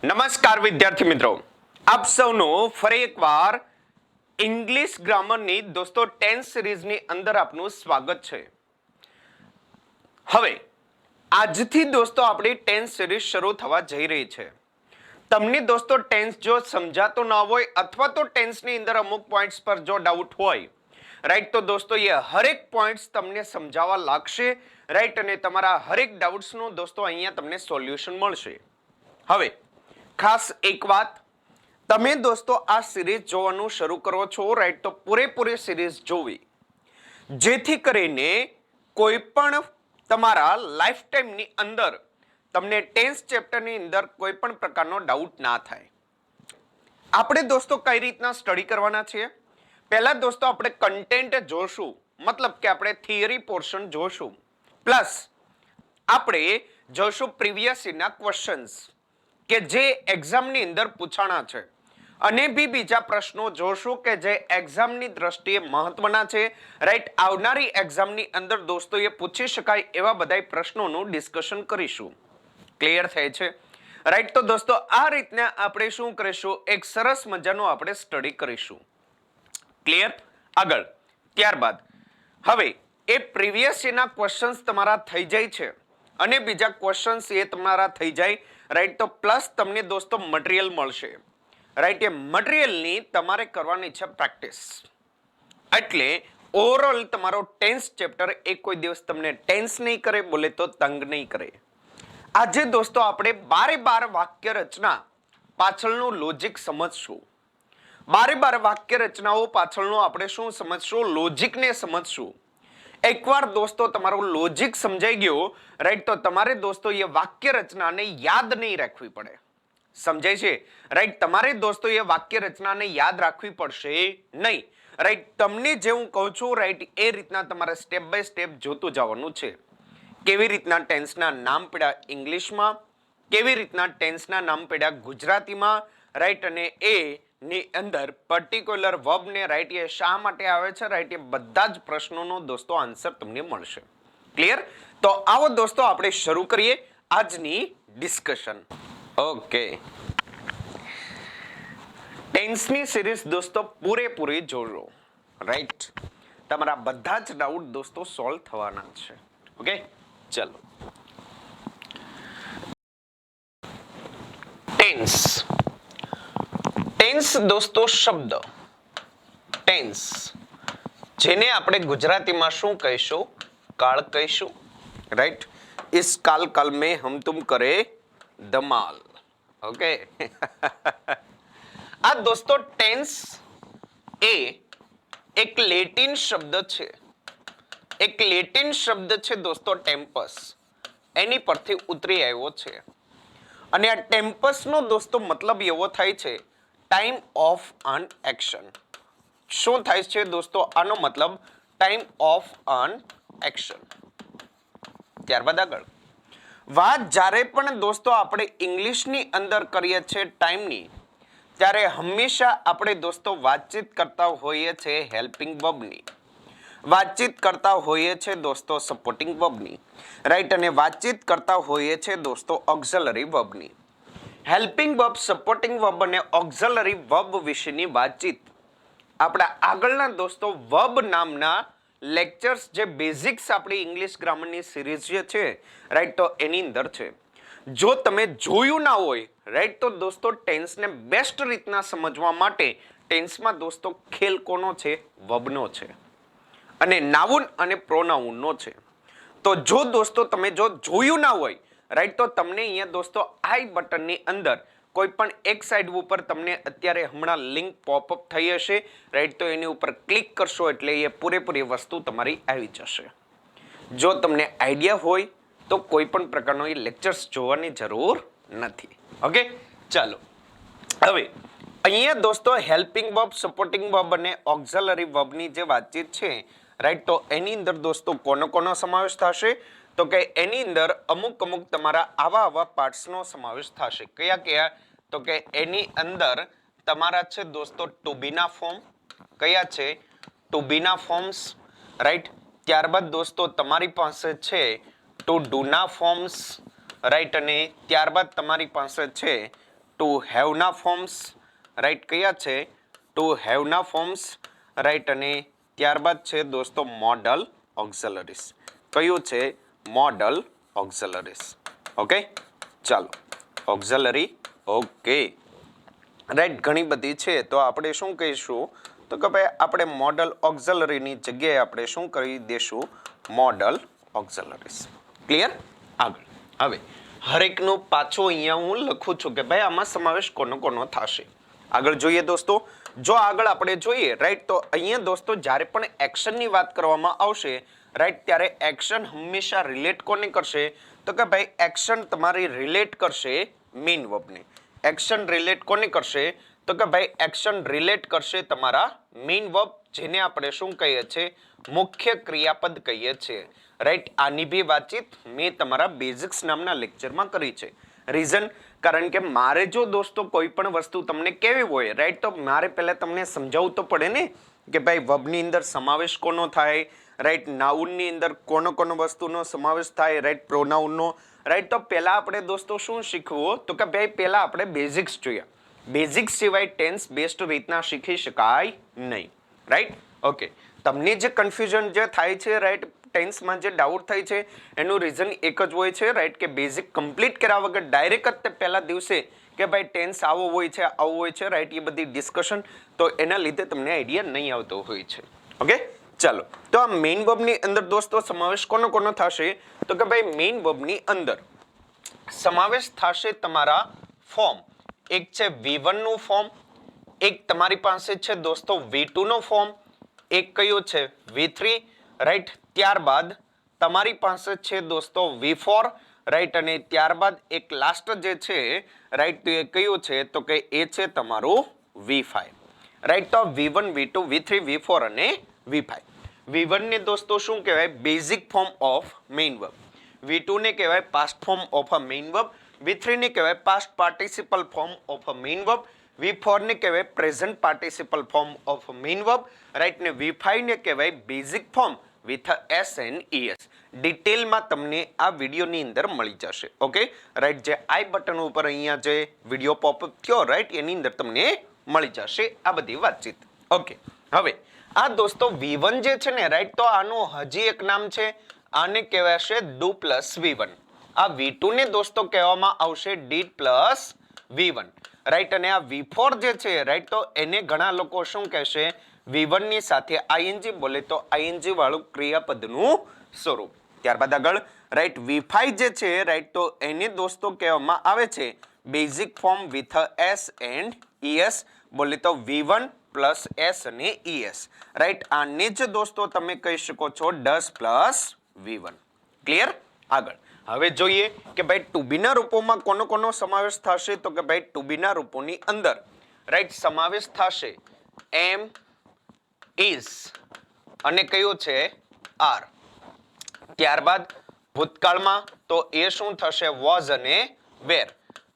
નમસ્કાર વિદ્યાર્થી મિત્રો, આપ સૌનું ફરી એકવાર ઇંગ્લિશ ગ્રામરની દોસ્તો 10 સિરીઝની અંદર આપનું સ્વાગત છે. હવે આજથી દોસ્તો આપણી 10 સિરીઝ શરૂ થવા જઈ રહી છે. તમને દોસ્તો ટેન્સ જો સમજાતો ના હોય અથવા તો ટેન્સની અંદર અમુક પોઈન્ટ્સ પર જો ડાઉટ હોય, રાઈટ, તો દોસ્તો એ હરેક પોઈન્ટ્સ તમને સમજાવવા લાગશે, રાઈટ, અને તમારા હરેક ડાઉટ્સનું દોસ્તો અહીંયા તમને સોલ્યુશન મળશે. હવે ખાસ એક વાત, તમે દોસ્તો આ સિરીઝ જોવાનું શરૂ કરો છો, રાઈટ, તો પૂરેપૂરી સિરીઝ જોવી, જેથી કરીને કોઈ પણ તમારા લાઈફ ટાઈમની અંદર તમને ટેન્સ ચેપ્ટરની અંદર કોઈ પણ પ્રકારનો ડાઉટ ના થાય. આપણે દોસ્તો કઈ રીતના સ્ટડી કરવાના છીએ? પહેલા દોસ્તો આપણે કન્ટેન્ટ જોશું, મતલબ કે આપણે થિયરી પોર્શન જોશું, પ્લસ આપણે જોશું પ્રીવિયસ યરના ક્વેશ્ચન્સ કે જે એક્ઝામની અંદર પૂછાણા છે, અને બીજા પ્રશ્નો જોશું કે જે એક્ઝામની દ્રષ્ટિએ મહત્વના છે, રાઈટ. આવનારી એક્ઝામની અંદર દોસ્તો એ પૂછી શકાય એવા બધા પ્રશ્નોનું ડિસ્કશન કરીશું. ક્લિયર થાય છે, રાઈટ? તો દોસ્તો આ રીતના આપણે શું કરીશું, એક સરસ મજાનું આપણે સ્ટડી કરીશું. ક્લિયર? આગળ ત્યારબાદ હવે એ પ્રીવિયસ યરના ક્વેશ્ચન્સ તમારા થઈ જાય છે અને બીજા ક્વેશ્ચન્સ એ તમારા થઈ જાય, રાઈટ, તો પ્લસ તમને દોસ્તો મટીરિયલ મળશે, રાઈટ. એ મટીરિયલની તમારે કરવાની છે પ્રેક્ટિસ. એટલે ઓવરઓલ તમારો ટેન્સ ચેપ્ટર એક કોઈ દિવસ તમને ટેન્સ નહીં કરે, બોલે તો તંગ નહીં કરે. આજે દોસ્તો આપણે 12 વાક્ય રચના પાછળનું લોજિક સમજશું. 12 વાક્ય રચનાઓ પાછળનું આપણે શું સમજશું? લોજિકને સમજશું. એકવાર દોસ્તો તમારું લોજિક સમજાઈ ગયું, રાઈટ, તો તમારે દોસ્તો એ વાક્ય રચનાને યાદ નહીં રાખવી પડે. સમજાય છે, રાઈટ? તમારે દોસ્તો એ વાક્ય રચનાને યાદ રાખવી પડશે નહીં, રાઈટ. તમને જે હું કહું છું, રાઈટ, એ રીતના તમારે સ્ટેપ બાય સ્ટેપ જોતું જવાનું છે. કેવી રીતના ટેન્સના નામ પડ્યા ઇંગ્લિશમાં, કેવી રીતના ટેન્સના નામ પડ્યા ગુજરાતીમાં, રાઈટ, અને એ ની અંદર પર્ટિક્યુલર વર્બ ને, રાઈટ, એ શા માટે આવે છે, રાઈટ, એ બધા જ પ્રશ્નોનો દોસ્તો આન્સર તમને મળશે. ક્લિયર? તો આવો દોસ્તો આપણે શરૂ કરીએ આજની ડિસ્કશન. ઓકે, ટેન્સની સિરીઝ દોસ્તો પૂરેપૂરી જોજો, રાઈટ. તમારા બધા જ ડાઉટ દોસ્તો સોલ્વ થવાના છે. ઓકે, ચલો. ટેન્સ. ટેન્સ દોસ્તો શબ્દ, ટેન્સ, જેને આપણે ગુજરાતીમાં શું કહીશું? કાળ કહીશું, રાઈટ. ઇસ કાલ કલ મે હમ તુમ કરે ધમાલ. ઓકે. આ દોસ્તો ટેન્સ એ એક લેટિન શબ્દ છે. એક લેટિન શબ્દ છે દોસ્તો ટેમ્પસ. એની પરથી ઉતરી આવ્યો છે. અને આ ટેમ્પસનો દોસ્તો મતલબ એવો થાય છે ટાઈમ ઓફ અન એક્શન. શું થાય છે દોસ્તો આનો મતલબ? Time of an action. ત્યારબાદ આગળ વાત જ્યારે પણ દોસ્તો આપણે ઇંગ્લિશની અંદર કરીએ છીએ ટાઈમની, ત્યારે હંમેશા આપણે દોસ્તો વાતચીત કરતા હોઈએ છીએ હેલ્પિંગ વર્બની, વાતચીત કરતા હોઈએ છીએ દોસ્તો સપોર્ટિંગ વર્બની, રાઈટ, અને વાતચીત કરતા હોઈએ છીએ દોસ્તો ઓક્ઝિલરી વર્બની. હેલ્પિંગ વર્બ, સપોર્ટિંગ વર્બ અને ઓક્ઝિલરી વર્બ વિશેની વાતચીત આપણા આગળના દોસ્તો વર્બ નામના લેક્ચર્સ, જે બેઝિક્સ આપણી ઇંગ્લિશ ગ્રામરની સિરીઝ જે છે, રાઈટ, તો એની અંદર છે. જો તમે જોયું ના હોય, રાઈટ, તો દોસ્તો ટેન્સને બેસ્ટ રીતના સમજવા માટે ટેન્સમાં દોસ્તો ખેલ કોનો છે? વર્બનો છે, અને નાઉન અને પ્રોનાઉનનો છે. તો જો દોસ્તો તમે જો જોયું ના હોય, રાઈટ, તો તમને અહીંયા દોસ્તો આઈ બટનની અંદર કોઈ પણ એક સાઈડ ઉપર તમને અત્યારે હમણાં લિંક પોપઅપ થઈ હશે, રાઈટ, તો એની ઉપર ક્લિક કરશો એટલે એ પૂરેપૂરી વસ્તુ તમારી આવી જશે. જો તમને આઈડિયા હોય તો કોઈ પણ પ્રકારનો એ લેક્ચર્સ જોવાની જરૂર નથી. ઓકે, ચાલો. હવે અહીંયા દોસ્તો હેલ્પિંગ વર્બ, સપોર્ટિંગ વર્બ અને ઓક્ઝિલરી વર્બની જે વાતચીત છે, રાઈટ, તો એની અંદર દોસ્તો કોનો સમાવેશ થશે? તો કે એની અંદર અમુક તમારા આવા પાર્ટ્સનો સમાવેશ થશે. કયા? તો કે એની અંદર તમારા છે દોસ્તો ટુ બીના ફોર્મ. કયા છે? ટુ બીના ફોર્મ્સ, રાઈટ. ત્યારબાદ દોસ્તો તમારી પાસે છે ટુ ડુના ફોર્મ્સ, રાઈટ, અને ત્યારબાદ તમારી પાસે છે ટુ હેવના ફોર્મ્સ, રાઈટ કયા છે? ટુ હેવના ફોર્મ્સ, રાઈટ, અને ત્યારબાદ છે દોસ્તો મોડલ ઓક્ઝલરીઝ. કયું છે? મોડલ ઓક્ઝલરીઝ. ઓકે, ચાલો ઓક્ઝલરી. ઓકે, રાઈટ, ઘણી બધી છે તો આપણે શું કહીશું તો કે ભાઈ આપણે મોડલ ઓક્ઝલરીની જગ્યાએ આપણે શું કરી દેશું? મોડલ ઓક્ઝલરીઝ. ક્લિયર? આગળ હવે હરેકનું પાછું અહીંયા હું લખું છું કે ભાઈ આમાં સમાવેશ કોનો કોનો થશે. આગળ જોઈએ દોસ્તો. જો આગળ આપણે જોઈએ, રાઈટ, તો અહીંયા દોસ્તો જ્યારે પણ એક્શનની વાત કરવામાં આવશે, રાઈટ, ત્યારે એક્શન હંમેશા રિલેટ કોને કરશે તો કે ભાઈ એક્શન તમારી રિલેટ કરશે મેઇન વર્બને. એક્શન રિલેટ કોને કરશે તો કે ભાઈ એક્શન રિલેટ કરશે તમારા મેઇન વર્બ, જેને આપણે શું કહીએ છીએ? મુખ્ય ક્રિયાપદ કહીએ છીએ. રાઈટ, આની બી વાતચીત મેં તમારા બેઝિક્સ નામના લેક્ચરમાં કરી છે. રીઝન, કારણ કે મારે જો દોસ્તો કોઈ પણ વસ્તુ તમને કેવી હોય, રાઈટ, તો મારે પહેલા તમને સમજાવવું તો પડે ને કે ભાઈ વર્બની અંદર સમાવેશ કોનો થાય, રાઈટ, નાઉનની અંદર કોનો કોનો વસ્તુનો સમાવેશ થાય, રાઈટ, પ્રોનાઉનનો, રાઈટ. તો પહેલા આપણે દોસ્તો શું શીખવું તો કે ભાઈ પહેલા આપણે બેઝિક્સ જોઈએ. બેઝિક્સ સિવાય ટેન્સ બેસ્ટ રીતના શીખી શકાય નહીં, રાઈટ. ઓકે, તમને જે કન્ફ્યુઝન જે થાય છે, રાઈટ, ટેન્સમાં જે ડાઉટ થાય છે એનું રીઝન એક જ હોય છે, રાઈટ, કે બેઝિક કમ્પ્લીટ કર્યા વગર ડાયરેક્ટ જ પહેલા દિવસે કે ભાઈ ટેન્સ આવો હોય છે, આવો હોય છે, રાઈટ, એ બધી ડિસ્કશન, તો એના લીધે તમને આઈડિયા નહીં આવતો હોય છે. ઓકે, ચાલો. તો આ મેઇન વર્બની અંદર દોસ્તો સમાવેશ કોનો કોનો થશે તો કે ભાઈ મેઇન વર્બની અંદર સમાવેશ થશે તમારા ફોર્મ. એક છે V1 નું ફોર્મ, એક તમારી પાસે છે દોસ્તો V2 નો ફોર્મ, એક કયું છે V3, રાઈટ. ત્યારબાદ તમારી પાસે છે દોસ્તો V4, રાઈટ, અને ત્યારબાદ એક લાસ્ટ જે છે, રાઈટ, તો એ કયું છે તો કે એ છે તમારું V5, રાઈટ. તો V1, V2, V3, V4 અને V5. V1 ને દોસ્તો શું કહેવાય? Basic form of main verb. V2 ને કહેવાય past form of a main verb. V3 ને કહેવાય past participle form of a main verb. V4 ને કહેવાય present participle form of main verb, right, ને V5 ને કહેવાય basic form with s and ES. ડિટેલમાં તમને આ વિડીયોની અંદર મળી જશે. ઓકે, રાઈટ, જે આઈ બટન ઉપર અહીંયા જે વિડીયો પોપઅપ થયો, રાઈટ, એની અંદર તમને મળી જશે આ બધી વાતચીત. ઓકે, હવે આ દોસ્તો V1 જે છે ને, રાઈટ, તો આનું હજી એક નામ છે, આને કહેવાશે ડુ પ્લસ V1. આ V2 ને દોસ્તો કહેવામાં આવશે ડીડ પ્લસ V1, રાઈટ, અને આ V4 જે છે, રાઈટ, તો એને ઘણા લોકો શું કહેશે? V1 ની સાથે ING બોલે તો ING વાળું ક્રિયાપદનું સ્વરૂપ. ત્યારબાદ આગળ, રાઈટ, V5 જે છે, રાઈટ, તો એને દોસ્તો કહેવામાં આવે છે basic form with S and ES બોલે તો V1 પ્લસ S અને ES, રાઈટ. આને જ દોસ્તો તમે કહી શકો છો ડસ પ્લસ V1. ક્લિયર? આગળ હવે જોઈએ કે ભાઈ ટુ બી ના રૂપોમાં કોનો કોનો સમાવેશ થશે તો કે ભાઈ ટુ બી ના રૂપોની અંદર, રાઈટ, સમાવેશ થશે એમ, ઇઝ અને કયું છે આર. ત્યારબાદ ભૂતકાળમાં તો એ શું થશે? વોઝ અને વેર.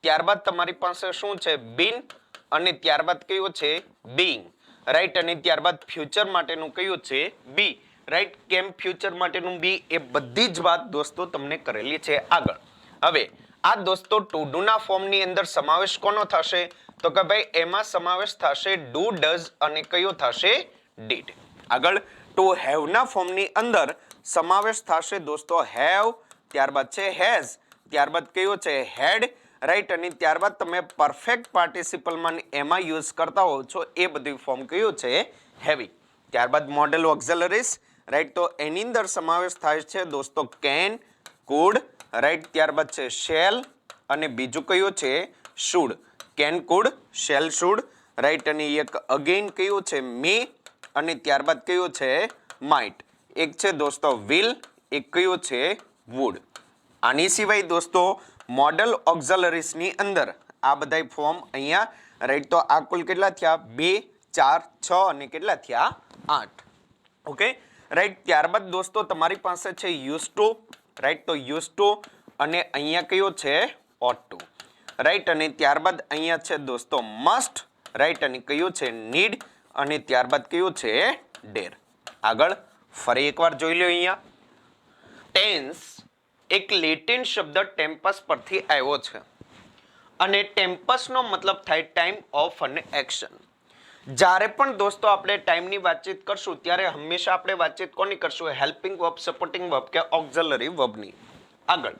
ત્યારબાદ તમારી પાસે શું છે? બીન, અને ત્યારબાદ કયું છે? બીઈંગ, રાઈટ, અને ત્યારબાદ ફ્યુચર માટેનું કયું છે? બી, રાઈટ. કેમ ફ્યુચર માટેનું બી? એ બધી જ વાત દોસ્તો તમને કરેલી છે આગળ. હવે આ દોસ્તો ટુ ડુ ના ફોર્મની અંદર સમાવેશ કોનો થશે તો કે ભાઈ એમાં સમાવેશ થશે ડુ, ડઝ અને કયો થશે? ડીડ. આગળ ટુ હેવ ના ફોર્મની અંદર સમાવેશ થશે દોસ્તો હેવ, ત્યારબાદ છે હેઝ, ત્યારબાદ કયો છે? હેડ, રાઈટ, અને ત્યારબાદ તમે પરફેક્ટ પાર્ટિસિપલમાં એમાં યુઝ કરતા હો છો એ બધી ફોર્મ કયું છે? હેવી. ત્યારબાદ મોડેલ ઓક્ઝલરીઝ, રાઈટ, તો એની અંદર સમાવેશ થાય છે દોસ્તો કેન, કુડ, રાઈટ, ત્યારબાદ છે શેલ અને બીજું કયું છે? Should. Can, could, shall, should, right, અને એક અગેન કયું છે? મે, અને ત્યારબાદ કયું છે? માઇટ. એક છે દોસ્તો વિલ, એક કયું છે? વુડ. આની સિવાય દોસ્તો મોડલ ઓક્ઝલરીઝની અંદર આ બધાય ફોર્મ અહીંયા, રાઈટ, તો આ કુલ કેટલા થયા? 2, 4, 6 અને કેટલા થયા? 8. Okay, right. ત્યારબાદ દોસ્તો તમારી પાસે છે યુઝ ટુ, રાઈટ, તો યુઝ ટુ અને અહીંયા કયો છે? ઓટ ટુ, રાઈટ, અને ત્યારબાદ અહીંયા છે દોસ્તો મસ્ટ, રાઈટ, અને કયું છે? નીડ, અને ત્યારબાદ કયું છે? ડેર. આગળ ફરી એકવાર જોઈ લો. અહીંયા ટેન્સ એક લેટિન શબ્દ ટેમ્પસ પરથી આવ્યો છે અને ટેમ્પસનો મતલબ થાય ટાઈમ ઓફ અને એક્શન. જ્યારે પણ દોસ્તો આપણે ટાઈમની વાતચીત કરશું ત્યારે હંમેશા આપણે વાતચીત કોની કરશું? હેલ્પિંગ વર્બ, સપોર્ટિંગ વર્બ કે ઓક્ઝિલરી વર્બની. આગળ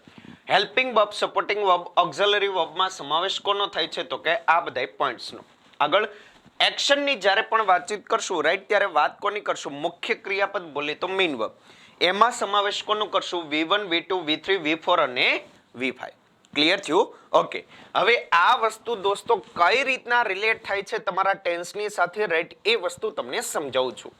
helping verb, supporting verb, auxiliary વર્બમાં સમાવેશ કોનો થાય છે? તો કે આ બધા પોઈન્ટ્સનો. આગળ એક્શનની જ્યારે પણ વાતચીત કરશું રાઈટ, ત્યારે વાત કોની કરશું? મુખ્ય ક્રિયાપદ બોલે તો મેઇન વર્બ. એમાં સમાવેશ કોનો કરશું? V1, V2, V3, V4 અને V5. ક્લિયર થયું? ઓકે. હવે આ વસ્તુ દોસ્તો કઈ રીતના રિલેટ થાય છે તમારા ટેન્સની સાથે રાઈટ, એ વસ્તુ તમને સમજાવું છું.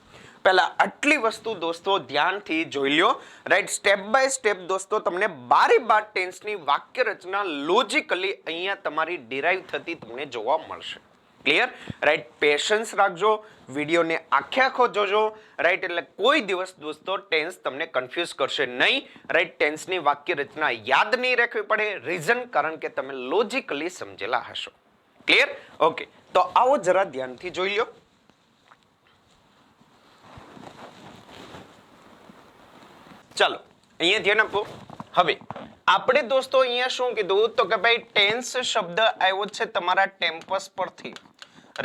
પહેલા આટલી વસ્તુ દોસ્તો ધ્યાનથી જોઈ લ્યો રાઈટ. સ્ટેપ બાય સ્ટેપ દોસ્તો તમને બારે બાર ટેન્સની વાક્ય રચના લોજિકલી અહીંયા તમારી ડિરાઈવ થતી તમને જોવા મળશે. ક્લિયર? રાઈટ. પેશન્સ રાખજો, વિડીયોને આખો જોજો રાઈટ. એટલે કોઈ દિવસ દોસ્તો ટેન્સ તમને કન્ફ્યુઝ કરશે નહીં રાઈટ. ટેન્સની વાક્ય રચના યાદ નહીં રાખવી પડે. રીઝન કારણ કે તમે લોજિકલી સમજેલા હશો. ક્લિયર? ઓકે. તો આવો જરા ધ્યાનથી જોઈ લો. ચાલો અહીંયા ધ્યાન આપો. હવે આપણે દોસ્તો અહીંયા શું કીધું? તો કે ભાઈ ટેન્સ શબ્દ આવ્યો છે તમારા ટેમ્પસ પરથી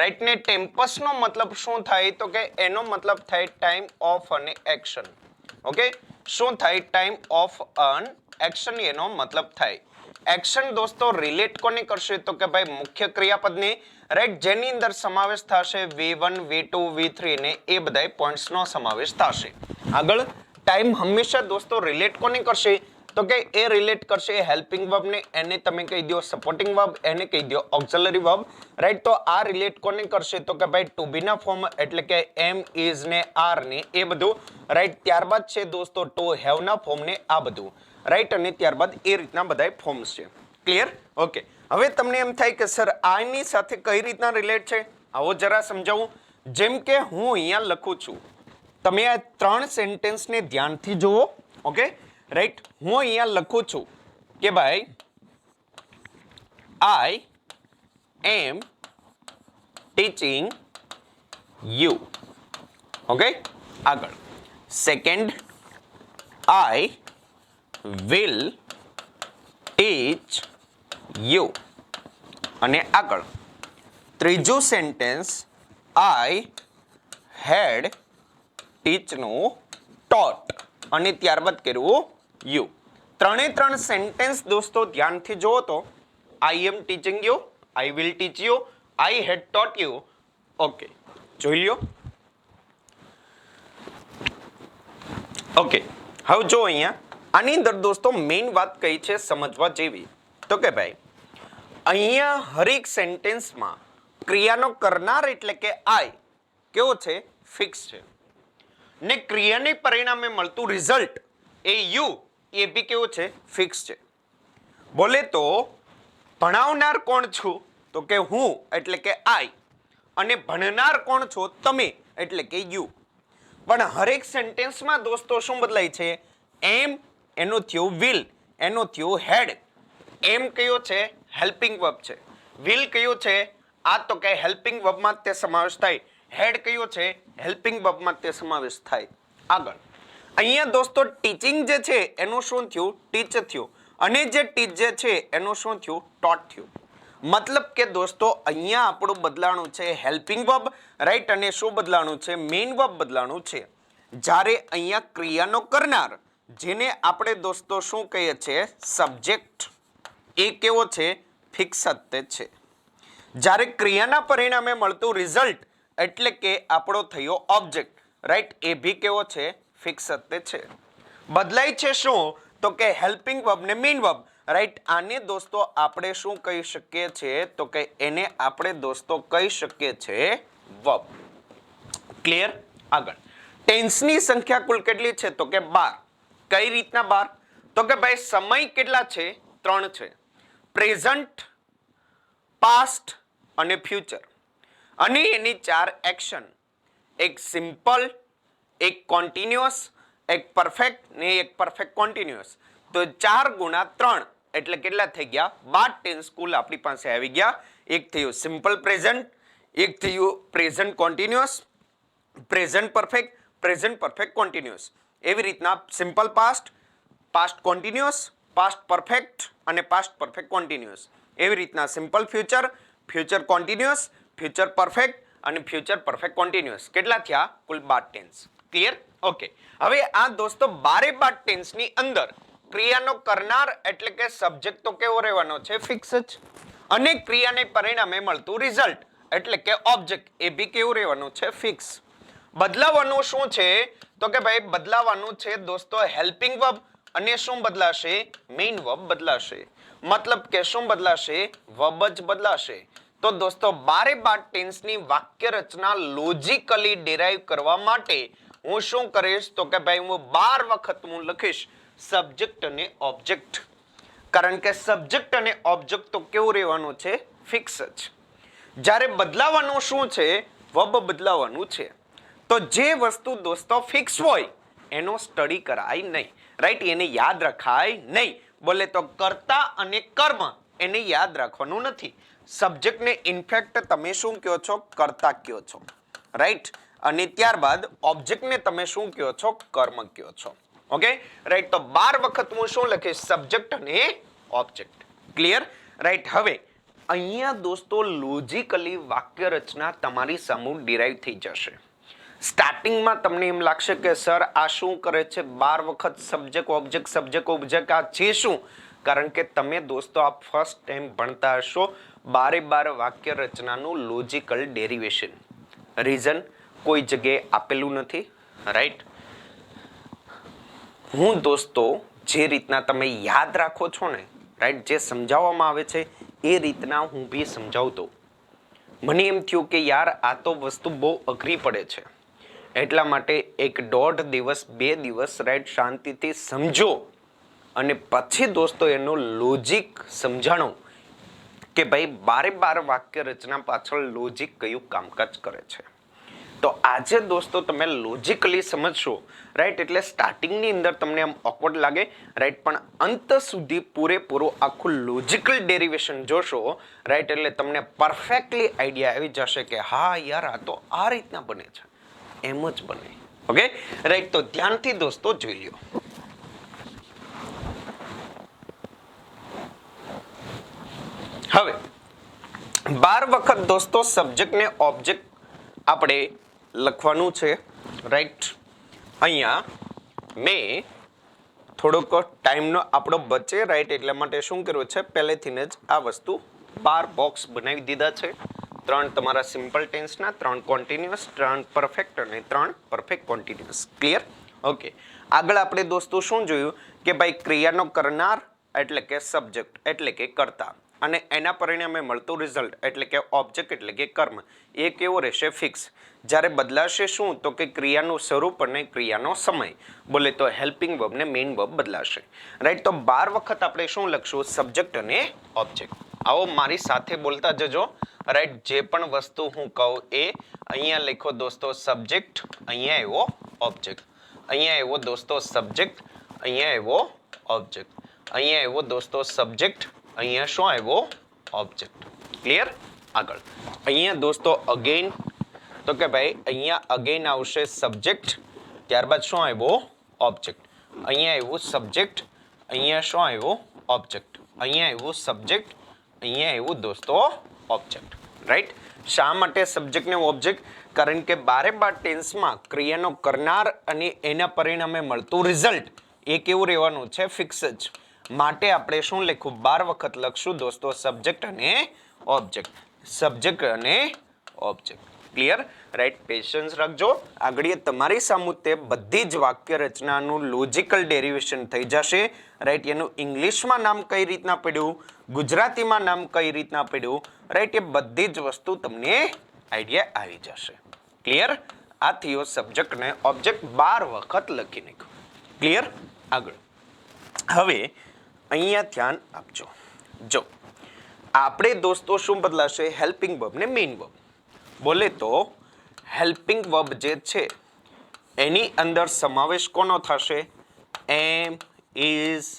રાઈટ. ને ટેમ્પસ નો મતલબ શું થાય? તો કે એનો મતલબ થાય ટાઈમ ઓફ અને એક્શન. ઓકે. શું થાય? ટાઈમ ઓફ અન એક્શન એનો મતલબ થાય. એક્શન દોસ્તો રિલેટ કોને કરશે? તો કે ભાઈ મુખ્ય ક્રિયાપદને રાઈટ, જેની અંદર સમાવેશ થશે V1, V2, V3 ને એ બધા પોઈન્ટ્સ નો સમાવેશ થશે. આગળ ટાઈમ હંમેશા દોસ્તો રિલેટ કોને કરશે? તો કે એ રિલેટ કરશે હેલ્પિંગ વર્બ ને, એને તમે કહી દો સપોર્ટિંગ વર્બ, એને કહી દો ઓક્ઝિલરી વર્બ રાઈટ. તો આ રિલેટ કોને કરશે? તો કે ભાઈ ટુ બી ના ફોર્મ એટલે કે એમ, ઇઝ ને આર ને એ બધું રાઈટ. ત્યારબાદ છે દોસ્તો ટુ હેવ ના ફોર્મ ને આ બધું રાઈટ. અને ત્યારબાદ એ રીતના બધા ફોર્મ્સ છે. ક્લિયર? ઓકે. હવે તમને એમ થાય કે સર આની સાથે કઈ રીતના રિલેટ છે? આવો જરા સમજાવું. જેમ કે હું અહીંયા લખું છું, તમે આ 3 સેન્ટેન્સને ધ્યાનથી જુઓ. Okay right. હું અહીંયા લખું છું કે ભાઈ આઈ એમ ટીચિંગ યુ. ઓકે. આગળ second I will teach you. અને આગળ ત્રીજું સેન્ટેન્સ આઈ હેડ ટીચનું ટોટ. અને ત્યારબાદ કર્યું યુ. 3 સેન્ટેન્સ દોસ્તો ધ્યાનથી જુઓ તો I am teaching you, I will teach you, I had taught you. Okay. જોઈ લ્યો. ઓકે. હવે જો અહીંયા આની અંદર દોસ્તો મેઇન વાત કઈ છે સમજવા જેવી? તો કે ભાઈ અહીંયા હરેક સેન્ટેન્સમાં ક્રિયાનો કરનાર એટલે કે આઈ કેવો છે? ફિક્સ છે. ને ક્રિયાને પરિણામે મળતું રિઝલ્ટ એ યુ એ બી કેવું છે? ફિક્સ છે. બોલે તો ભણાવનાર કોણ છું? તો કે હું એટલે કે આઈ. અને ભણનાર કોણ છો? તમે એટલે કે યુ. પણ હરેક સેન્ટેન્સમાં દોસ્તો શું બદલાય છે? એમ એનું થયું વિલ, એનું થયું હેડ. એમ કયો છે? હેલ્પિંગ વર્બ છે. વિલ કયો છે? આ તો કે હેલ્પિંગ વર્બમાં તે સમાવેશ થાય. હેડ કયો છે? હેલ્પિંગ વર્બમાં તે સમાવેશ થાય. આગળ અહીંયા દોસ્તો ટીચિંગ જે છે એનું શું થયું? ટીચ થયું. અને જે ટીચ જે છે એનું શું થયું? ટોટ થયું. મતલબ કે દોસ્તો અહીંયા આપણું બદલાણું છે હેલ્પિંગ વર્બ રાઈટ. અને શું બદલાણું છે? મેઇન વર્બ બદલાણું છે. જ્યારે અહીંયા ક્રિયાનો કરનાર જેને આપણે દોસ્તો શું કહીએ છીએ? સબ્જેક્ટ, એ કેવો છે? ફિક્સ જ છે. જ્યારે ક્રિયાના પરિણામે મળતું રિઝલ્ટ એટલે કે આપણો થયો ઓબ્જેક્ટ રાઈટ, એ ભી કેવો છે? ફિક્સ જ છે. બદલાય છે શું? તો કે હેલ્પિંગ વર્બ ને મેઇન વર્બ રાઈટ. આને દોસ્તો આપણે શું કહી શકીએ છીએ? તો કે એને આપણે દોસ્તો કહી શકીએ છીએ વર્બ. ક્લિયર? આગળ ટેન્સની સંખ્યા કુલ કેટલી છે? તો કે 12. કઈ રીતના 12? તો કે ભાઈ સમય કેટલા છે? 3 છે. પ્રેઝન્ટ, પાસ્ટ અને ફ્યુચર. અને એની 4 એક્શન, એક સિમ્પલ, એક કોન્ટિન્યુઅસ, એક પરફેક્ટ ને એક પરફેક્ટ કોન્ટિન્યુઅસ. તો 4 ગુણા 3 એટલે કેટલા થઈ ગયા? 12 ટેન્સ કુલ આપણી પાસે આવી ગયા. એક થયું સિમ્પલ પ્રેઝન્ટ, એક થયું present continuous, present perfect continuous. એવી રીતના simple past, past continuous, past perfect અને પાસ્ટ પરફેક્ટ કોન્ટિન્યુઅસ. એવી રીતના simple future, future continuous, future perfect અને ફ્યુચર પરફેક્ટ કોન્ટિન્યુઅસ. કેટલા થયા? કુલ 12 ટેન્સ. ક્લિયર? ઓકે. હવે આ દોસ્તો 12 ટેન્સની અંદર ક્રિયાનો કરનાર એટલે કે સબ્જેક્ટ તો કેવો રહેવાનો છે? ફિક્સ જ. અને ક્રિયાને પરિણામે મળતું રિઝલ્ટ એટલે કે ઓબ્જેક્ટ એ બી કેવું રહેવાનું છે? ફિક્સ. બદલાવાનું શું છે? તો કે ભાઈ બદલાવાનું છે દોસ્તો હેલ્પિંગ વર્બ અને શું બદલાશે? મેઇન વર્બ બદલાશે. મતલબ કે શું બદલાશે? વર્બ જ બદલાશે. તો દોસ્તો 12 ટેન્સની વાક્ય રચના લોજિકલી ડેરાઈવ કરવા માટે હું શું કરીશ? તો કે ભાઈ હું 12 વખત હું લખીશ સબ્જેક્ટ અને ઓબ્જેક્ટ. કારણ કે સબ્જેક્ટ અને ઓબ્જેક્ટ તો કેવું રહેવાનું છે? ફિક્સ જ. જ્યારે બદલાવાનું શું છે? વર્બ બદલાવાનું છે. તો જે વસ્તુ દોસ્તો ફિક્સ હોય એનો સ્ટડી કરાય નહીં, રાઈટ? એને યાદ રખાય નહીં. બોલે તો કર્તા અને કર્મ એને યાદ રાખવાનું નથી. સબ્જેક્ટને ઇનફેક્ટ તમે શું કહો છો? કર્તા કહો છો, રાઈટ? અને ત્યારબાદ ઓબ્જેક્ટને તમે શું કહો છો? કર્મ કહો છો. Okay, right? તો 12 વખત હું શું લખીશ? સબ્જેક્ટ અને ઓબ્જેક્ટ. ક્લિયર? રાઈટ? હવે અહીંયા દોસ્તો લોજિકલી વાક્ય રચના તમારી સામે ડિરાઈવ થઈ જશે. સ્ટાર્ટિંગમાં તમને એમ લાગશે કે સર આ શું કરે છે? 12 વખત સબ્જેક્ટ ઓબ્જેક્ટ સબ્જેક્ટ ઓબ્જેક્ટ, આ છે શું? કારણ કે તમે દોસ્તો આ ફર્સ્ટ ટાઈમ ભણતા હશો 12 વાક્ય રચનાનું લોજિકલ ડેરિવેશન. રીઝન કોઈ જગ્યાએ આપેલું નથી, રાઈટ? હું દોસ્તો જે રીતના તમે યાદ રાખો છો ને, રાઈટ, જે સમજાવવામાં આવે છે એ રીતના હું બી સમજાવતો. મને એમ થયું કે યાર આ તો વસ્તુ બહુ અઘરી પડે છે, એટલા માટે 1.5 દિવસ 2 દિવસ રાઈટ શાંતિથી સમજો અને પછી દોસ્તો એનું લોજિક સમજાણો કે ભાઈ 12 વાક્ય રચના પાછળ લોજિક કયું કામકાજ કરે છે. તો આજે દોસ્તો તમે લોજિકલી સમજશો, રાઈટ? એટલે સ્ટાર્ટિંગની અંદર તમને આમ ઓકવર્ડ લાગે, રાઈટ? પણ અંત સુધી પૂરેપૂરું આખું લોજિકલ ડેરિવેશન જોશો, રાઈટ? એટલે તમને પરફેક્ટલી આઈડિયા આવી જશે કે હા યાર આ તો આ રીતના બને છે, એમ જ બને. Okay, right? તો ધ્યાનથી દોસ્તો જોઈ લ્યો. હવે 12 વખત દોસ્તો સબ્જેક્ટ ને ઓબ્જેક્ટ આપણે લખવાનું છે, રાઈટ? અહીંયા મેં થોડોક ટાઈમનો આપણો બચે, રાઈટ? એટલા માટે શું કર્યું છે? પહેલેથી જ આ વસ્તુ 12 બોક્સ બનાવી દીધા છે. 3 તમારા સિમ્પલ ટેન્સના, 3 કોન્ટિન્યુઅસ, 3 પરફેક્ટ અને 3 પરફેક્ટ કોન્ટિન્યુઅસ. ક્લિયર? ઓકે. આગળ આપણે દોસ્તો શું જોયું કે ભાઈ ક્રિયાનો કરનાર એટલે કે સબ્જેક્ટ એટલે કે કર્તા અને એના પરિણામે મળતું રિઝલ્ટ એટલે કે ઓબ્જેક્ટ એટલે કે કર્મ એ કેવો રહેશે? ફિક્સ. જ્યારે બદલાશે શું? તો કે ક્રિયાનું સ્વરૂપ અને ક્રિયાનો સમય. બોલે તો હેલ્પિંગ વર્બ ને મેઇન વર્બ બદલાશે, રાઈટ? તો 12 વખત આપણે શું લખશું? સબ્જેક્ટ અને ઓબ્જેક્ટ. આવો મારી સાથે બોલતા જજો, રાઈટ? જે પણ વસ્તુ હું કહું એ અહીંયા લખો દોસ્તો સબ્જેક્ટ, અહીંયા એવો ઓબ્જેક્ટ, અહીંયા એવો દોસ્તો સબ્જેક્ટ, અહીંયા એવો ઓબ્જેક્ટ, અહીંયા એવો દોસ્તો સબ્જેક્ટ, અહીંયા શું આવ્યો? ઓબ્જેક્ટ. ક્લિયર? આગળ અહીંયા દોસ્તો અગેન, તો કે ભાઈ અહીંયા અગેન આવશે સબ્જેક્ટ, ત્યારબાદ શું આવ્યો? ઓબ્જેક્ટ. અહીંયા આવ્યું સબ્જેક્ટ, અહીંયા શું આવ્યો? ઓબ્જેક્ટ. અહીંયા આવ્યું સબ્જેક્ટ, અહીંયા આવ્યું દોસ્તો ઓબ્જેક્ટ, રાઈટ? શા માટે સબ્જેક્ટ ને ઓબ્જેક્ટ? કારણ કે 12 ટેન્સમાં ક્રિયાનો કરનાર અને એના પરિણામે મળતું રિઝલ્ટ એ કેવું રહેવાનું છે? ફિક્સ જ. માટે આપણે શું લખવું? 12 વખત લખશું દોસ્તો સબ્જેક્ટ અને ઓબ્જેક્ટ, સબ્જેક્ટ અને ઓબ્જેક્ટ. ક્લિયર? રાઈટ? પેશન્સ રાખજો. આગળ તમારી સામે તે બધી જ વાક્ય રચનાનું લોજિકલ ડેરિવેશન થઈ જશે, રાઈટ? એનું ઇંગ્લિશમાં નામ કઈ રીતના પડ્યું, ગુજરાતીમાં નામ કઈ રીતના પડ્યું, રાઈટ? એ બધી જ વસ્તુ તમને આઈડિયા આવી જશે. ક્લિયર? આ થયો સબ્જેક્ટ અને ઓબ્જેક્ટ 12 વખત લખી નાખ્યો. ક્લિયર? આગળ હવે અહીંયા ધ્યાન આપજો. જો આપણે દોસ્તો શું બદલાશે? હેલ્પિંગ વર્બ ને મેઇન વર્બ. બોલે તો હેલ્પિંગ વર્બ જે છે એની અંદર સમાવેશ કોનો થશે? એમ, ઇઝ,